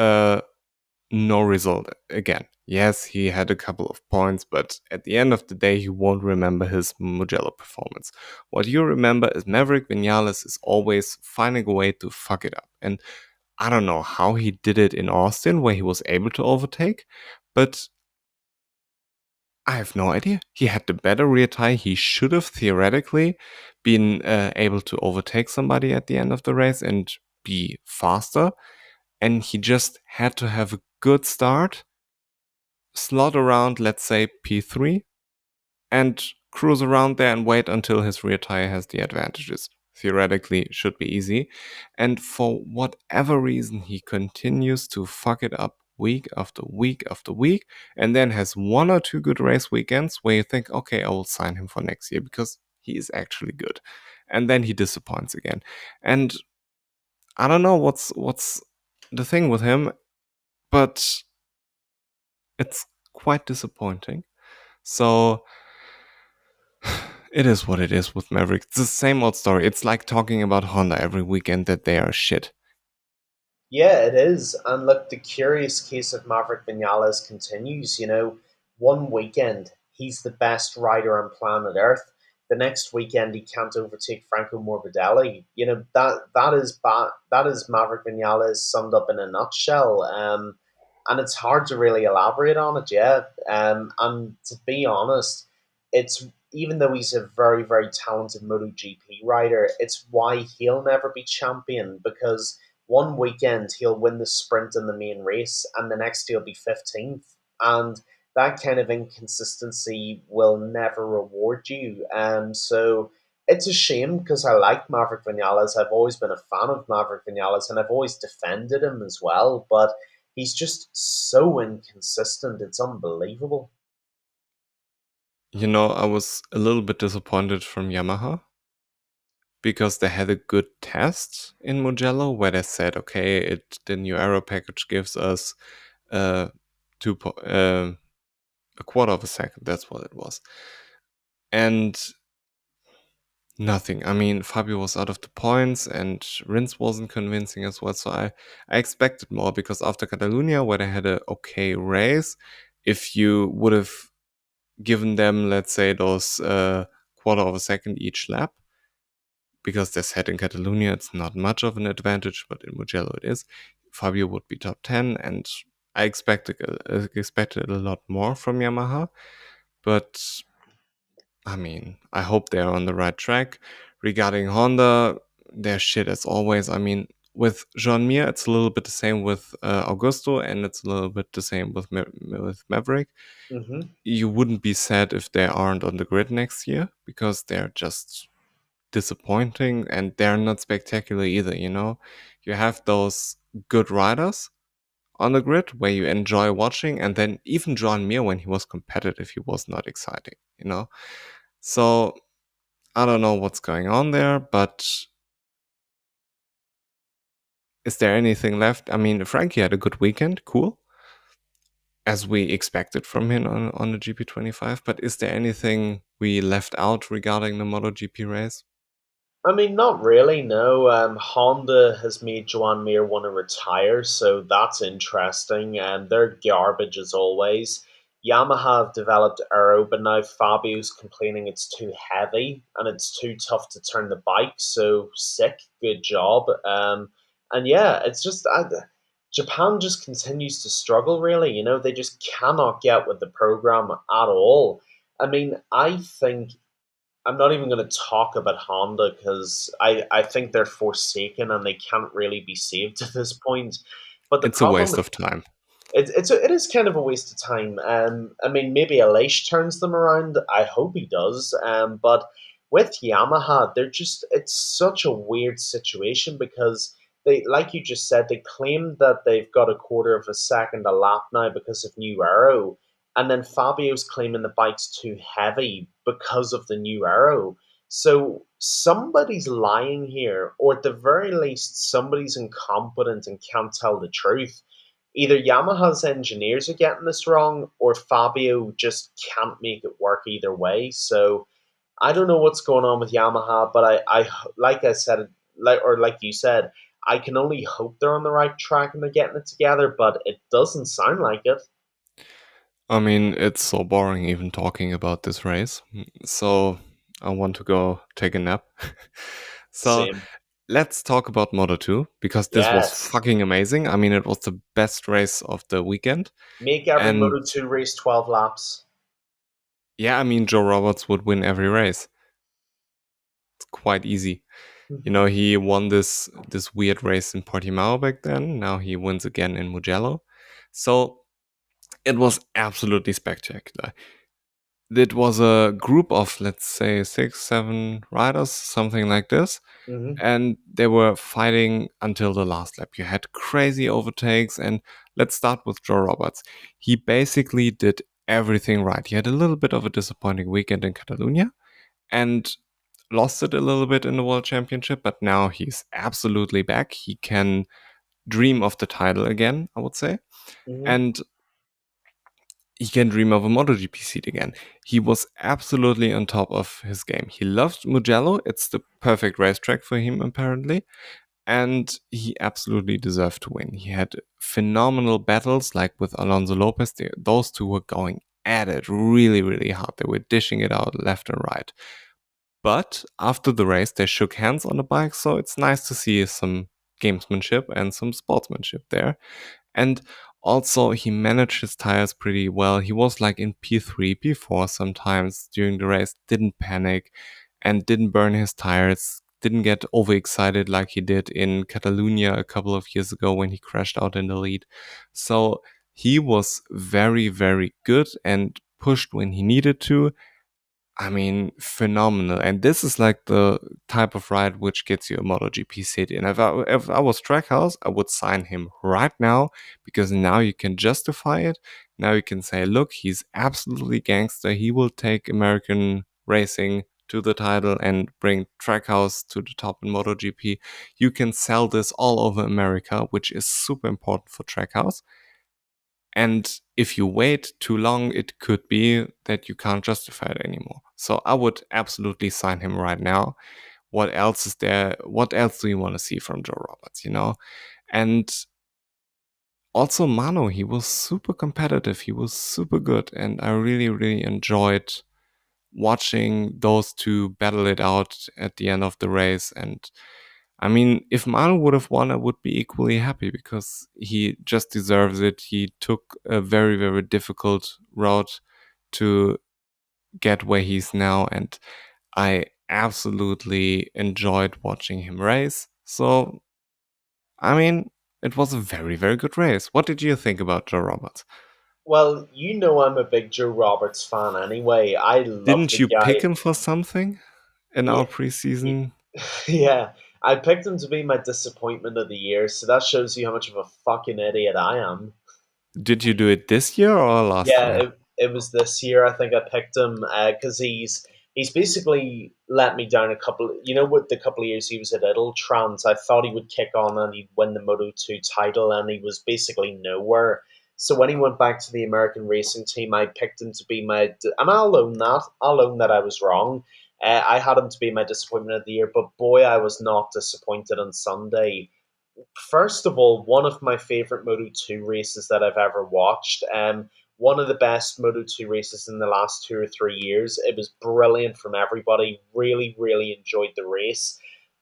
no result again. Yes, he had a couple of points, but at the end of the day, he won't remember his Mugello performance. What you remember is Maverick Vinales is always finding a way to fuck it up. And I don't know how he did it in Austin, where he was able to overtake, but I have no idea. He had the better rear tire. He should have theoretically been able to overtake somebody at the end of the race and be faster. And he just had to have a good start, slot around, let's say, P3, and cruise around there and wait until his rear tire has the advantages. Theoretically, should be easy. And for whatever reason, he continues to fuck it up week after week after week, and then has one or two good race weekends where you think, okay, I will sign him for next year because he is actually good. And then he disappoints again. And I don't know what's the thing with him, but it's quite disappointing. So it is what it is with Maverick. It's the same old story. It's like talking about Honda every weekend that they are shit. Yeah, it is. And look, the curious case of Maverick Vinales continues. One weekend he's the best rider on planet Earth. The next weekend he can't overtake Franco Morbidelli. That is Maverick Vinales summed up in a nutshell. And it's hard to really elaborate on it. Yeah. And to be honest, it's even though he's a very very talented MotoGP rider, it's why he'll never be champion because one weekend he'll win the sprint in the main race and the next he'll be 15th. And that kind of inconsistency will never reward you. So it's a shame because I like Maverick Vinales. I've always been a fan of Maverick Vinales and I've always defended him as well. But he's just so inconsistent. It's unbelievable. I was a little bit disappointed from Yamaha because they had a good test in Mugello where they said, okay, the new aero package gives us uh, a quarter of a second. That's what it was. And nothing. I mean, Fabio was out of the points and Rins wasn't convincing as well. So I expected more because after Catalonia, where they had a okay race, if you would have given them, let's say, those quarter of a second each lap, because they said in Catalonia it's not much of an advantage, but in Mugello it is, Fabio would be top 10. And I expected a lot more from Yamaha. But I mean, I hope they're on the right track. Regarding Honda, they're shit as always. I mean, with Jean Mir, it's a little bit the same with Augusto, and it's a little bit the same with with Maverick. Hmm. You wouldn't be sad if they aren't on the grid next year because they're just disappointing and they're not spectacular either. You have those good riders on the grid where you enjoy watching, and then even John Mir, when he was competitive, he was not exciting. So I don't know what's going on there, but is there anything left? I mean, Frankie had a good weekend, cool, as we expected from him on the GP25. But is there anything we left out regarding the MotoGP race? I mean, not really. No. Honda has made Joan Mir want to retire, so that's interesting. And they're garbage as always. Yamaha have developed aero, but now Fabio's complaining it's too heavy and it's too tough to turn the bike. So sick, good job. And yeah, it's just Japan just continues to struggle. Really, they just cannot get with the program at all. I mean, I think I'm not even going to talk about Honda because I think they're forsaken and they can't really be saved at this point. But the It's a problem waste with of time. it is kind of a waste of time. I mean, maybe Elish turns them around. I hope he does. But with Yamaha, it's such a weird situation because they, like you just said, they claim that they've got a quarter of a second a lap now because of new aero, and then Fabio's claiming the bike's too heavy because of the new aero. So somebody's lying here, or at the very least, somebody's incompetent and can't tell the truth Either Yamaha's engineers are getting this wrong, or Fabio just can't make it work either way. So I don't know what's going on with Yamaha, but like I said, like you said, I can only hope they're on the right track and they're getting it together. But it doesn't sound like it. I mean, it's so boring even talking about this race. So I want to go take a nap. So Same. let's talk about Moto2 because this was Yes. fucking amazing. I mean, it was the best race of the weekend. Make every And Moto2 race 12 laps. yeah, I mean, Joe Roberts would win every race. It's quite easy. You know, he won this weird race in Portimao back then. Now he wins again in Mugello. So it was absolutely spectacular. It was a group of, let's say, 6, 7 riders, something like this, hmm and they were fighting until the last lap. You had crazy overtakes, and let's start with Joe Roberts. He basically did everything right. He had a little bit of a disappointing weekend in Catalonia and lost it a little bit in the World Championship, but now he's absolutely back. He can dream of the title again, I would say. hmm And he can dream of a MotoGP seat again. He was absolutely on top of his game. He loved Mugello. It's the perfect racetrack for him, apparently. And he absolutely deserved to win. He had phenomenal battles, like with Alonso Lopez. Those two were going at it really, really hard. They were dishing it out left and right. But after the race, they shook hands on the bike, so it's nice to see some gamesmanship and some sportsmanship there. And also, he managed his tires pretty well. He was like in P3, P4 sometimes during the race, didn't panic and didn't burn his tires, didn't get overexcited like he did in Catalonia a couple of years ago when he crashed out in the lead. So he was very, very good and pushed when he needed to. I mean, phenomenal. And this is like the type of ride which gets you a MotoGP seat. And if I was Trackhouse, I would sign him right now because now you can justify it. Now you can say, look, he's absolutely gangster. He will take American racing to the title and bring Trackhouse to the top in MotoGP. You can sell this all over America, which is super important for Trackhouse. And if you wait too long, it could be that you can't justify it anymore. So I would absolutely sign him right now. What else is there? What else do you want to see from Joe Roberts, you know? And also Mano, he was super competitive. He was super good. And I really, really enjoyed watching those two battle it out at the end of the race. And I mean, if Manu would have won, I would be equally happy because he just deserves it. He took a very, very difficult route to get where he's now, and I absolutely enjoyed watching him race. So, I mean, it was a very, very good race. What did you think about Joe Roberts? Well, you know I'm a big Joe Roberts fan anyway. I love Didn't the you pick guy. him for something in Yeah, our preseason? yeah. I picked him to be my disappointment of the year, so that shows you how much of a fucking idiot I am. Did you do it this year or last Yeah, year? it was this year. I think I picked him because he's basically let me down a couple. You know, with the couple of years he was at Trans, I thought he would kick on and he'd win the Moto2 title, and he was basically nowhere. So when he went back to the American racing team, I picked him to be my, and I'll own that. I'll own that I was wrong. I had him to be my disappointment of the year, but boy, I was not disappointed on Sunday. First of all, one of my favorite Moto2 races that I've ever watched. One of the best Moto2 races in the last 2 or 3 years. It was brilliant from everybody. Really, really enjoyed the race.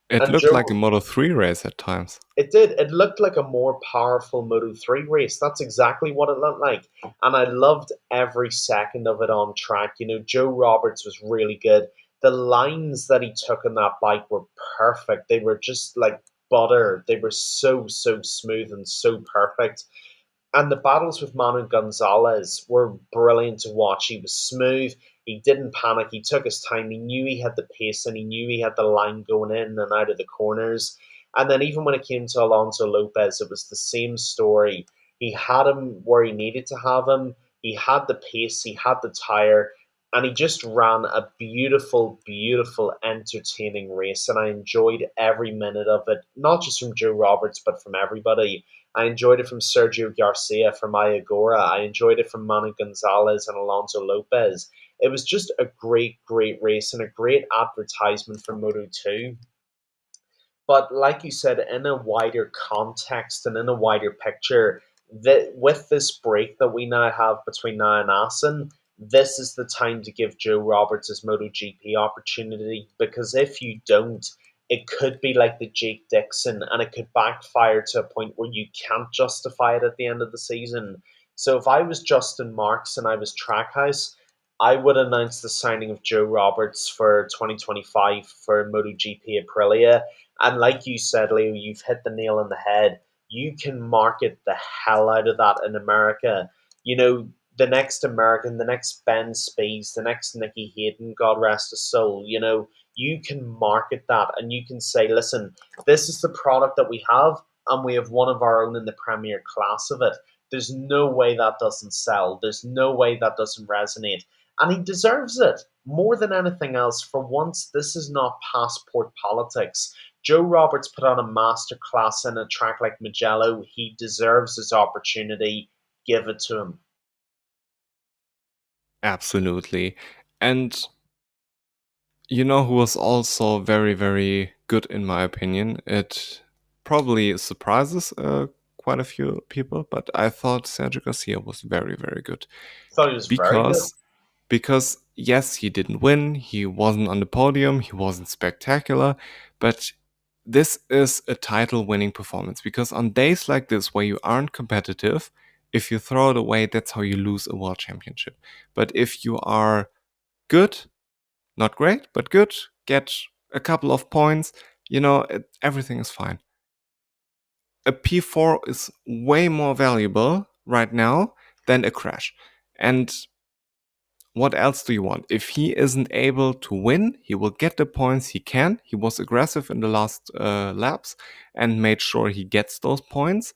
It And looked Joe, like a Moto 3 race at times. it did. It looked like a more powerful Moto3 race. That's exactly what it looked like. And I loved every second of it on track. You know, Joe Roberts was really good. The lines that he took on that bike were perfect. They were just like butter. They were so, so smooth and so perfect. And the battles with Manu Gonzalez were brilliant to watch. He was smooth. He didn't panic. He took his time. He knew he had the pace and he knew he had the line going in and out of the corners. And then even when it came to Alonso Lopez, it was the same story. He had him where he needed to have him. He had the pace. He had the tire. And he just ran a beautiful, beautiful, entertaining race. And I enjoyed every minute of it, not just from Joe Roberts, but from everybody. I enjoyed it from Sergio Garcia from Ayagora. I enjoyed it from Manu Gonzalez and Alonso Lopez. It was just a great race and a great advertisement for Moto2. But like you said, in a wider context and in a wider picture, that with this break that we now have between now and Assen, this is the time to give Joe Roberts his MotoGP opportunity, because if you don't, it could be like the Jake Dixon and it could backfire to a point where you can't justify it at the end of the season. So if I was Justin Marks and I was Trackhouse, I would announce the signing of Joe Roberts for 2025 for MotoGP Aprilia, and like you said, Leo, you've hit the nail on the head. You can market the hell out of that in America. You know, the next American, the next Ben Spies, the next Nicky Hayden, God rest his soul, you can market that and you can say, listen, this is the product that we have, and we have one of our own in the premier class of it. There's no way that doesn't sell. There's no way that doesn't resonate. And he deserves it more than anything else. For once, this is not passport politics. Joe Roberts put on a masterclass in a track like Mugello. He deserves his opportunity. Give it to him. Absolutely. And you know who was also very, very good in my opinion? It probably surprises quite a few people, but I thought Sergio Garcia was very, very good I thought he was very good. because yes, he didn't win, he wasn't on the podium, he wasn't spectacular, but this is a title winning performance because on days like this where you aren't competitive, if you throw it away, that's how you lose a world championship. But if you are good, not great, but good, get a couple of points, everything is fine. A P4 is way more valuable right now than a crash. And what else do you want? If he isn't able to win, he will get the points he can. He was aggressive in the last laps and made sure he gets those points.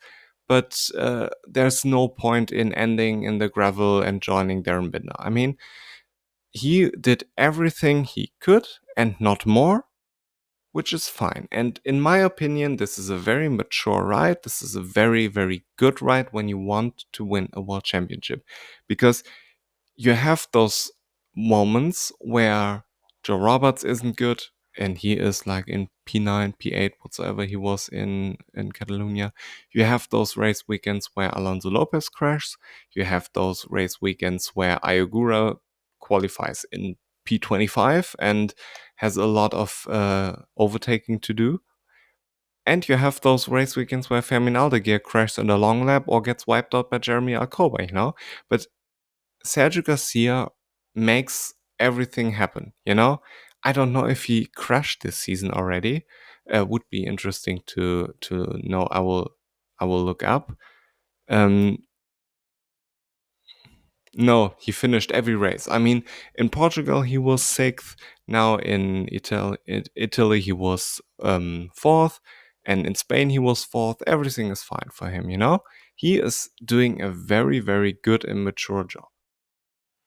But there's no point in ending in the gravel and joining Darren Binder. I mean, he did everything he could and not more, which is fine. And in my opinion, this is a very mature ride. This is a very, very good ride when you want to win a world championship, because you have those moments where Joe Roberts isn't good and he is like in P9, P8, whatsoever he was in Catalonia. You have those race weekends where Alonso Lopez crashes. You have those race weekends where Ayagura qualifies in P25 and has a lot of overtaking to do. And you have those race weekends where Fermin Aldeguer crashes in the long lap or gets wiped out by Jeremy Alcoba, But Sergio Garcia makes everything happen. I don't know if he crashed this season already. Would be interesting to know. I will look up. Um, no, he finished every race. I mean, in Portugal he was sixth. Now in Italy he was fourth, and in Spain he was fourth. Everything is fine for him. He is doing a very, very good and mature job.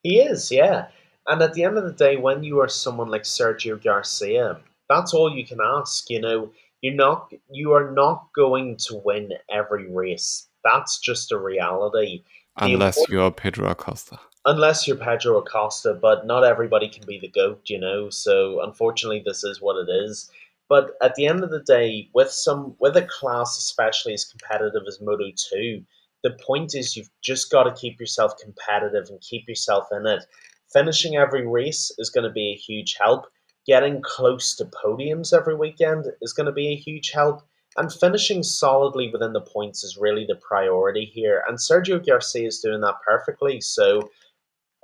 He is, yeah. And at the end of the day, when you are someone like Sergio Garcia, that's all you can ask. You are not going to win every race. That's just a reality. The Unless important you're Pedro Acosta. Unless you're Pedro Acosta, but not everybody can be the GOAT. So unfortunately, this is what it is. But at the end of the day, with a class especially as competitive as Moto Two, the point is you've just got to keep yourself competitive and keep yourself in it. Finishing every race is going to be a huge help. Getting close to podiums every weekend is going to be a huge help. And finishing solidly within the points is really the priority here. And Sergio Garcia is doing that perfectly. So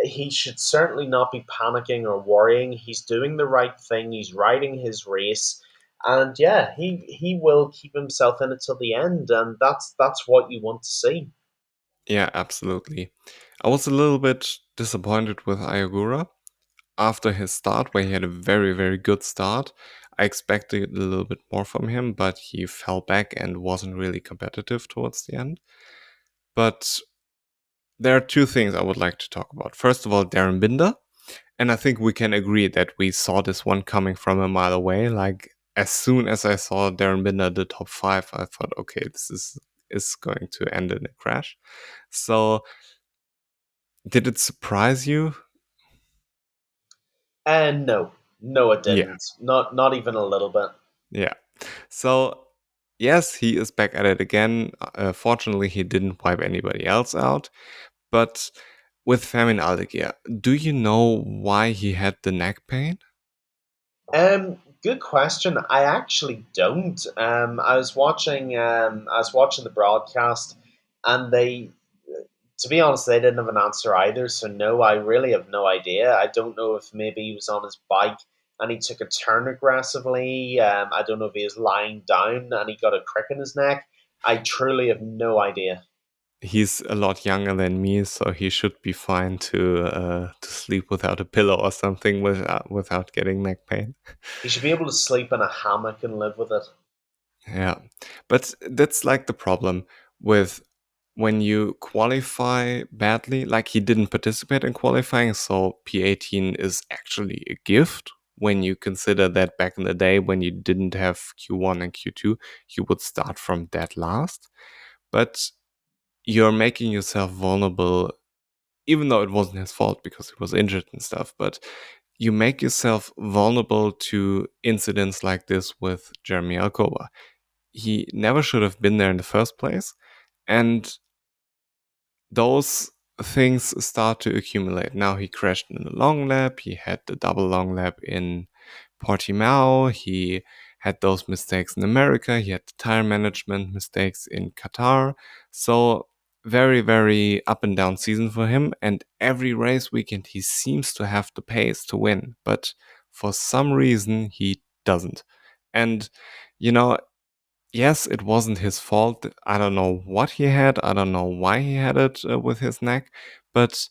he should certainly not be panicking or worrying. He's doing the right thing. He's riding his race, and yeah, he will keep himself in it till the end, and that's what you want to see. Yeah, absolutely. I was a little bit disappointed with Ayagura after his start, where he had a very, very good start. I expected a little bit more from him, but he fell back and wasn't really competitive towards the end. But there are two things I would like to talk about. First of all, Darren Binder. And I think we can agree that we saw this one coming from a mile away. Like, as soon as I saw Darren Binder the top five, I thought, okay, this is is going to end in a crash. So, did it surprise you? And no, no, it Yeah, didn't. Not even a little bit. yeah. So, yes, he is back at it again. Fortunately, he didn't wipe anybody else out. But with Fermin Aldeguer, do you know why he had the neck pain? Good question. I actually don't. I was watching the broadcast, and to be honest, they didn't have an answer either. So no, I really have no idea. I don't know if maybe he was on his bike and he took a turn aggressively. I don't know if he was lying down and he got a crick in his neck. I truly have no idea. He's a lot younger than me, so he should be fine to sleep without a pillow or something without getting neck pain. He should be able to sleep in a hammock and live with it. Yeah, but that's like the problem with when you qualify badly. Like he didn't participate in qualifying, so P18 is actually a gift. When you consider that back in the day, when you didn't have Q1 and Q2, you would start from dead last. But you're making yourself vulnerable, even though it wasn't his fault because he was injured and stuff. But you make yourself vulnerable to incidents like this with Jeremy Alcoba. He never should have been there in the first place. And those things start to accumulate. Now he crashed in the long lap. He had the double long lap in Portimao. He had those mistakes in America. He had the tire management mistakes in Qatar. So very, very up and down season for him. And every race weekend he seems to have the pace to win. But for some reason he doesn't. And you know, yes, it wasn't his fault. I don't know what he had. I don't know why he had it with his neck, but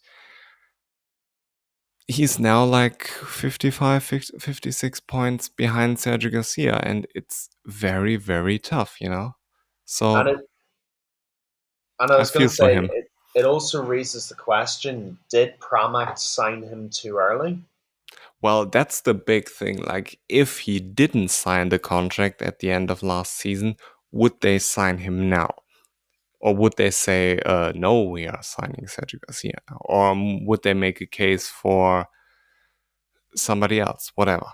he's now like 55, 56 points behind Sergio Garcia, and it's very, very tough, you know? And So it and I I was going feel to for say him. it also raises the question: did Pramac sign him too early? Well, that's the big thing. Like, if he didn't sign the contract at the end of last season, would they sign him now? Or would they say, no, we are signing Sergio Garcia now? Or would they make a case for somebody else, whatever?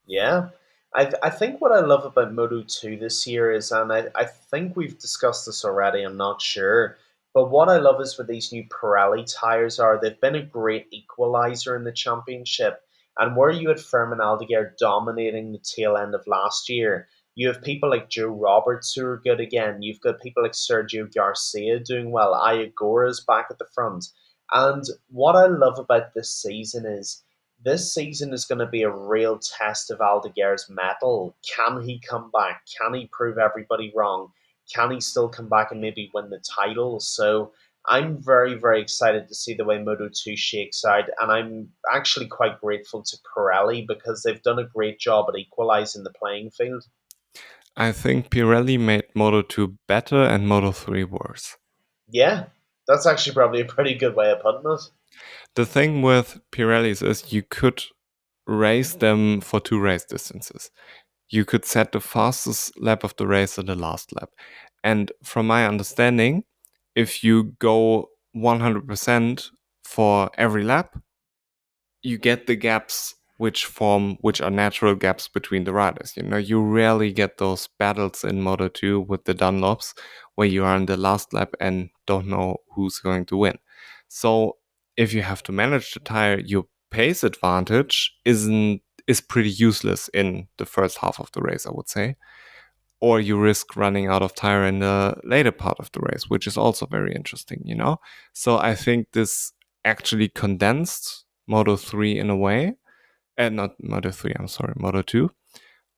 Yeah. I think what I love about Moto2 this year is, and I think we've discussed this already, I'm not sure, but what I love is with these new Pirelli tyres are they've been a great equalizer in the championship. And where you had Fermin Aldeguer dominating the tail end of last year, you have people like Joe Roberts who are good again. You've got people like Sergio Garcia doing well. Ayagora's back at the front. And what I love about this season is going to be a real test of Aldeguer's mettle. Can he come back? Can he prove everybody wrong? Can he still come back and maybe win the title? So I'm very, very excited to see the way Moto2 shakes out. And I'm actually quite grateful to Pirelli because they've done a great job at equalizing the playing field. I think Pirelli made Moto 2 better and Moto 3 worse. Yeah, that's actually probably a pretty good way of putting it. The thing with Pirellis is you could race them for two race distances. You could set the fastest lap of the race at the last lap. And from my understanding, if you go 100% for every lap, you get the gaps which are natural gaps between the riders. You know, you rarely get those battles in Moto 2 with the Dunlops where you are in the last lap and don't know who's going to win. So if you have to manage the tire, your pace advantage is pretty useless in the first half of the race, I would say. Or you risk running out of tire in the later part of the race, which is also very interesting, you know? So I think this actually condensed Moto 3 in a way, and not Moto 3, I'm sorry, Moto 2,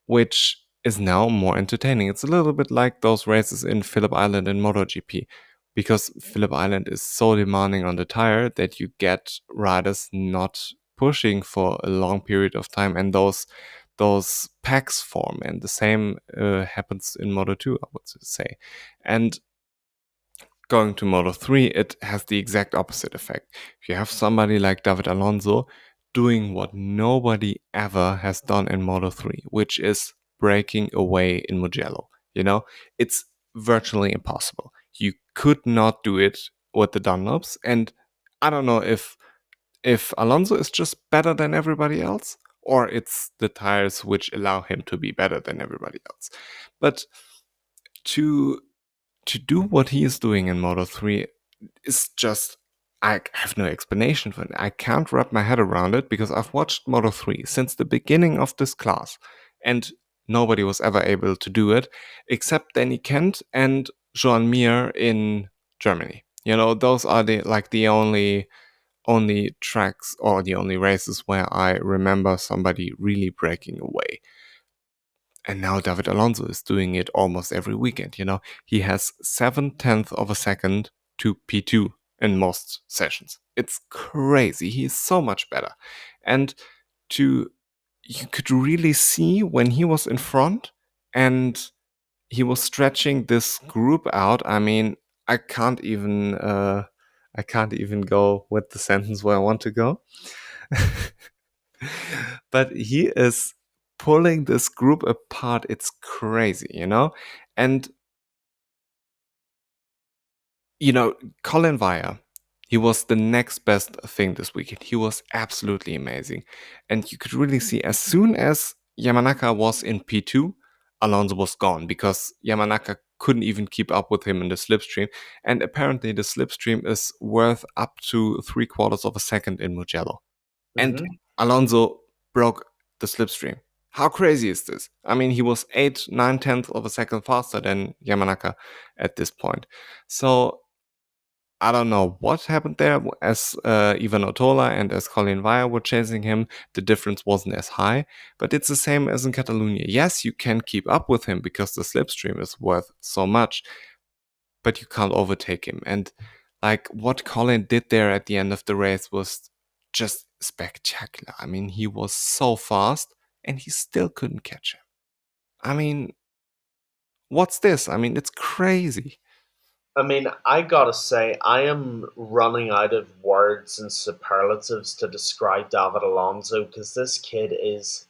which is now more entertaining. It's a little bit like those races in Phillip Island in MotoGP, because Phillip Island is so demanding on the tire that you get riders not pushing for a long period of time, and those packs form, and the same happens in Moto 2, I would say. And going to Moto 3, it has the exact opposite effect. If you have somebody like David Alonso doing what nobody ever has done in Moto 3, which is breaking away in Mugello, you know, it's virtually impossible. you could not do it with the Dunlops. And I don't know if Alonso is just better than everybody else, or it's the tires which allow him to be better than everybody else. But to do what he is doing in Moto 3 is just, I have no explanation for it. I can't wrap my head around it because I've watched Moto 3 since the beginning of this class, and nobody was ever able to do it except Danny Kent and Joan Mir in Germany. You know, those are the only tracks or the only races where I remember somebody really breaking away. And now David Alonso is doing it almost every weekend. You know, he has 7/10 of a second to P2 in most sessions. It's crazy. He is so much better. And to you could really see when he was in front and he was stretching this group out. I mean, I can't even I can't even go with the sentence where I want to go. But he is pulling this group apart. It's crazy, you know? And, you know, Colin Vire, he was the next best thing this weekend. He was absolutely amazing. And you could really see as soon as Yamanaka was in P2, Alonso was gone because Yamanaka couldn't even keep up with him in the slipstream. And apparently, the slipstream is worth up to 3/4 of a second in Mugello. And Hmm. Alonso broke the slipstream. How crazy is this? I mean, he was 8, 9/10 of a second faster than Yamanaka at this point. So I don't know what happened there. As Ivan Otola and as Colin Vire were chasing him, the difference wasn't as high. But it's the same as in Catalonia. Yes, you can keep up with him because the slipstream is worth so much, but you can't overtake him. And like what Colin did there at the end of the race was just spectacular. I mean, he was so fast and he still couldn't catch him. I mean, what's this? I mean, it's crazy. I mean, I gotta say, I am running out of words and superlatives to describe David Alonso because this kid is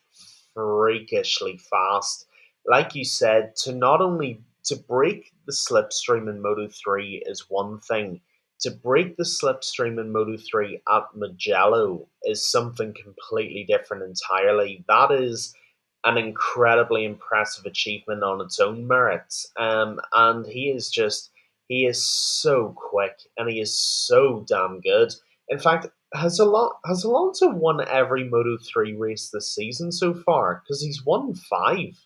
freakishly fast. Like you said, to not only to break the slipstream in Moto 3 is one thing. To break the slipstream in Moto 3 at Mugello is something completely different entirely. That is an incredibly impressive achievement on its own merits. And he is so quick and he is so damn good. In fact, has Alonso won every Moto 3 race this season so far? Because he's won five.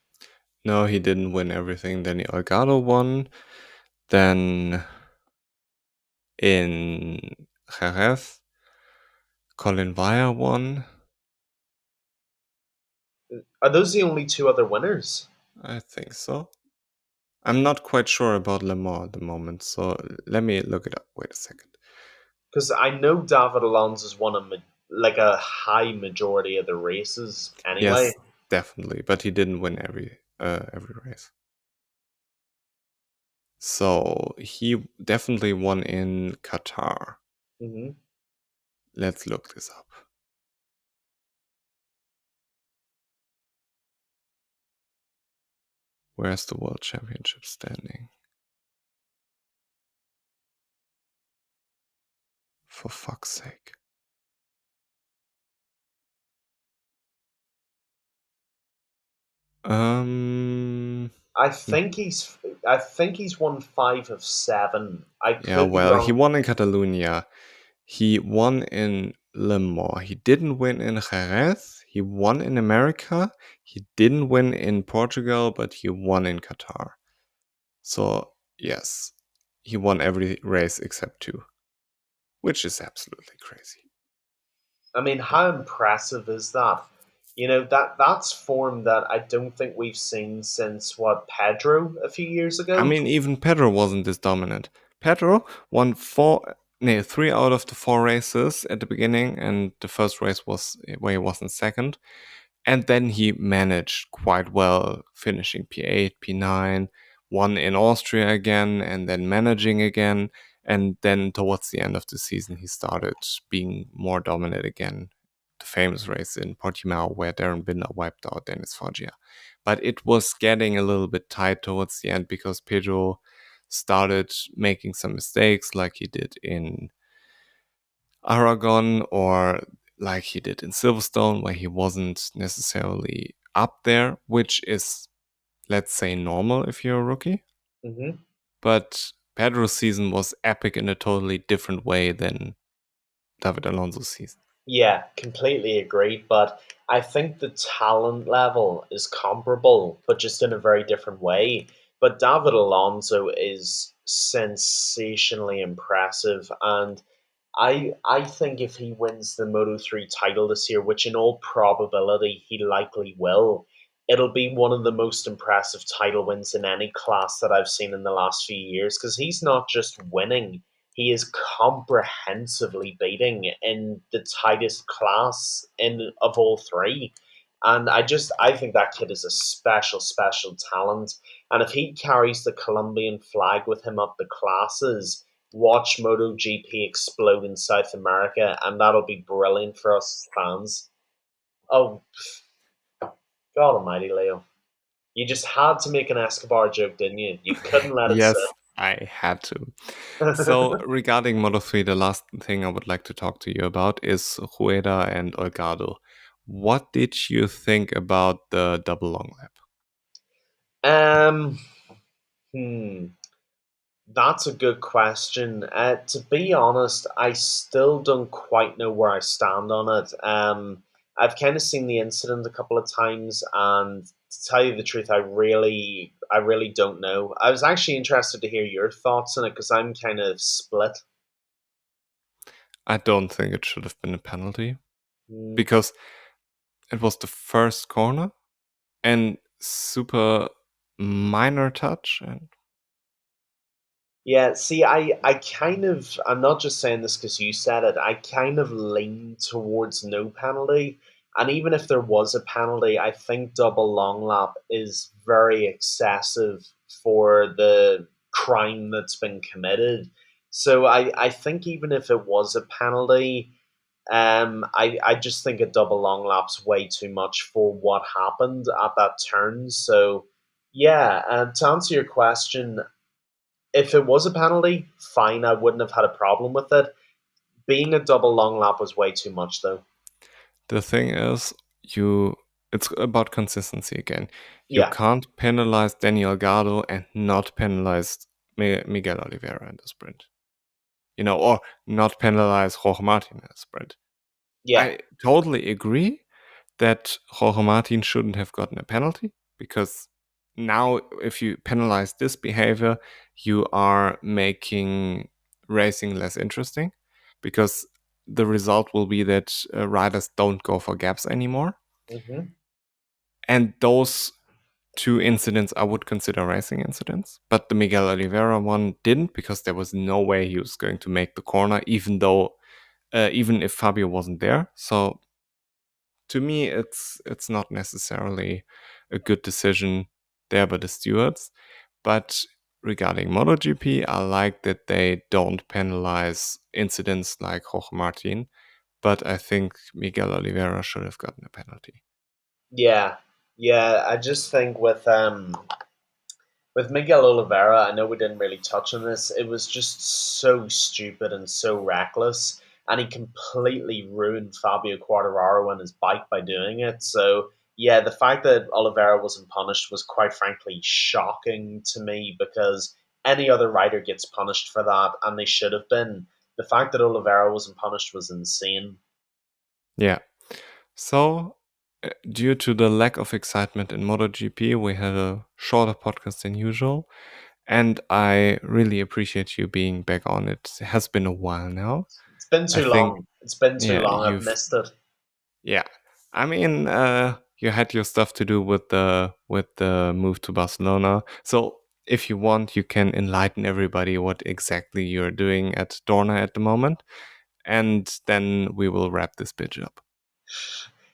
No, he didn't win everything. Then Olgado won. Then in Jerez, Colin Vire won. Are those the only two other winners? I think so. I'm not quite sure about Le Mans at the moment, so let me look it up. Wait a second. Because I know David Alonso's won like a high majority of the races Yes, anyway. definitely, but he didn't win every race. So he definitely won in Qatar. Hmm. Let's look this up. Where's the World Championship standing? For fuck's sake. Um. I think he's won five of seven. I Yeah. could be Well, he wrong. won in Catalonia. He won in Le Mans. He didn't win in Jerez. He won in America. He didn't win in Portugal, but he won in Qatar. So yes, he won every race except two, which is absolutely crazy. I mean, how impressive is that? You know, that's form that I don't think we've seen since what, Pedro a few years I ago. mean, even Pedro wasn't this dominant. Pedro won three out of the four races at the beginning, and the first race was where he was in second. And then he managed quite well, finishing P8, P9, won in Austria again, and then managing again. And then towards the end of the season, he started being more dominant again. The famous race in Portimao, where Darren Binder wiped out Dennis Foggia. But it was getting a little bit tight towards the end because Pedro started making some mistakes like he did in Aragon or like he did in Silverstone, where he wasn't necessarily up there, which is, let's say, normal if you're a rookie. Hmm. But Pedro's season was epic in a totally different way than David Alonso's season. Yeah, completely agreed. But I think the talent level is comparable, but just in a very different way. But David Alonso is sensationally impressive, and I think if he wins the Moto3 title this year, which in all probability he likely will, it'll be one of the most impressive title wins in any class that I've seen in the last few years. Because he's not just winning, he is comprehensively beating in the tightest class in of all three. And I think that kid is a special talent. And if he carries the Colombian flag with him up the classes, watch MotoGP explode in South America, and that'll be brilliant for us as fans. Oh, God Almighty, Leo! You just had to make an Escobar joke, didn't you? You couldn't let it sit. Yes, I had to. So, regarding Moto3, the last thing I would like to talk to you about is Rueda and Olgado. What did you think about the double long lap? um, hmm. That's a good question. To be honest, I still don't quite know where I stand on it. I've kind of seen the incident a couple of times, and to tell you the truth, I really don't know. I was actually interested to hear your thoughts on it because I'm kind of split. I don't think it should have been a penalty Mm. because it was the first corner and super minor touch. And Yeah, see, I'm not just saying this because you said it, I kind of lean towards no penalty. And even if there was a penalty, I think double long lap is very excessive for the crime that's been committed. So I think even if it was a penalty, I just think a double long lap's way too much for what happened at that turn. So, yeah, to answer your question, if it was a penalty, fine, I wouldn't have had a problem with it. Being a double long lap was way too much, though. the thing is, it's about consistency again. You Yeah. can't penalize Daniel Gardo and not penalize Miguel Oliveira in the sprint. Or not penalize Jorge Martin in the sprint. Yeah. I totally agree that Jorge Martin shouldn't have gotten a penalty because now, if you penalize this behavior, you are making racing less interesting because the result will be that riders don't go for gaps anymore. Hmm. And those two incidents I would consider racing incidents, but the Miguel Oliveira one didn't because there was no way he was going to make the corner, even if Fabio wasn't there. So to me, it's not necessarily a good decision there by the stewards. But regarding MotoGP, I like that they don't penalize incidents like Jorge Martin, but I think Miguel Oliveira should have gotten a penalty. Yeah. Yeah. I just think with Miguel Oliveira, I know we didn't really touch on this. It was just so stupid and so reckless, and he completely ruined Fabio Quartararo and his bike by doing it. So yeah, the fact that Oliveira wasn't punished was quite frankly shocking to me because any other rider gets punished for that, and they should have been. The fact that Oliveira wasn't punished was insane. Yeah. So, due to the lack of excitement in MotoGP, we had a shorter podcast than usual. And I really appreciate you being back on. It has been a while now. It's been I too think, long. It's been too yeah, long. I've missed it. yeah. I mean, you had your stuff to do with the move to Barcelona. So if you want, you can enlighten everybody what exactly you're doing at Dorna at the moment, and then we will wrap this bitch up.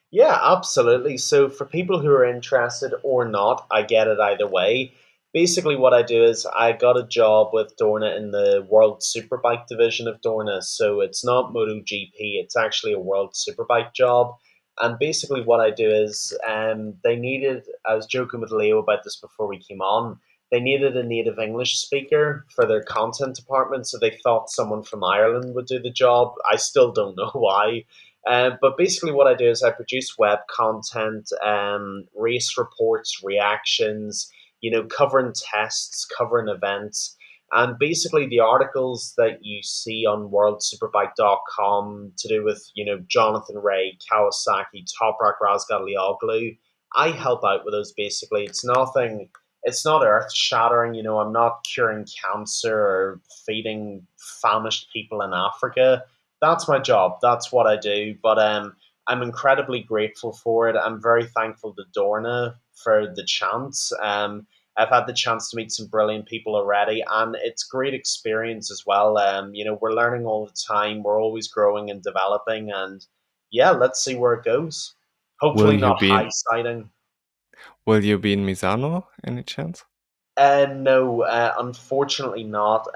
Yeah, absolutely. So, for people who are interested or not, I get it either way. Basically, what I do is I got a job with Dorna in the World Superbike division of Dorna. So, it's not MotoGP, it's actually a World Superbike job. And basically, what I do is they needed, I was joking with Leo about this before we came on, they needed a native English speaker for their content department, so they thought someone from Ireland would do the job. I still don't know why. But basically, what I do is I produce web content, race reports, reactions, covering tests, covering events. And basically, the articles that you see on worldsuperbike.com to do with, Jonathan Ray, Kawasaki, Toprak Razgatlioglu, I help out with those basically. It's not earth shattering, I'm not curing cancer or feeding famished people in Africa. That's my job. That's what I do. But I'm incredibly grateful for it. I'm very thankful to Dorna for the chance. I've had the chance to meet some brilliant people already, and it's great experience as well. We're learning all the time. We're always growing and developing, and yeah, let's see where it goes. Will Hopefully, you not be high in siding. Will you be in Misano any chance? No, unfortunately not.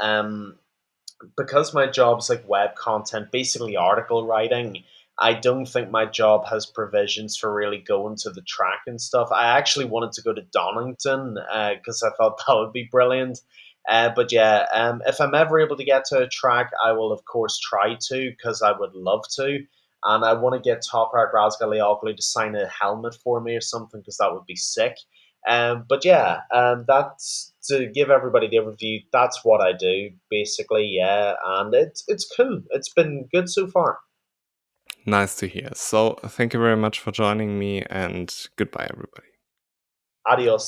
Because my job's like web content, basically article writing, I don't think my job has provisions for really going to the track and stuff. I actually wanted to go to Donington because I thought that would be brilliant. But yeah, if I'm ever able to get to a track, I will of course try to because I would love to. And I want to get Top Art Razgali to sign a helmet for me or something because that would be sick. But yeah, that's to give everybody the overview. That's what I do basically. Yeah, and it's cool. It's been good so far. Nice to hear. So, thank you very much for joining me, and goodbye, everybody. Adios.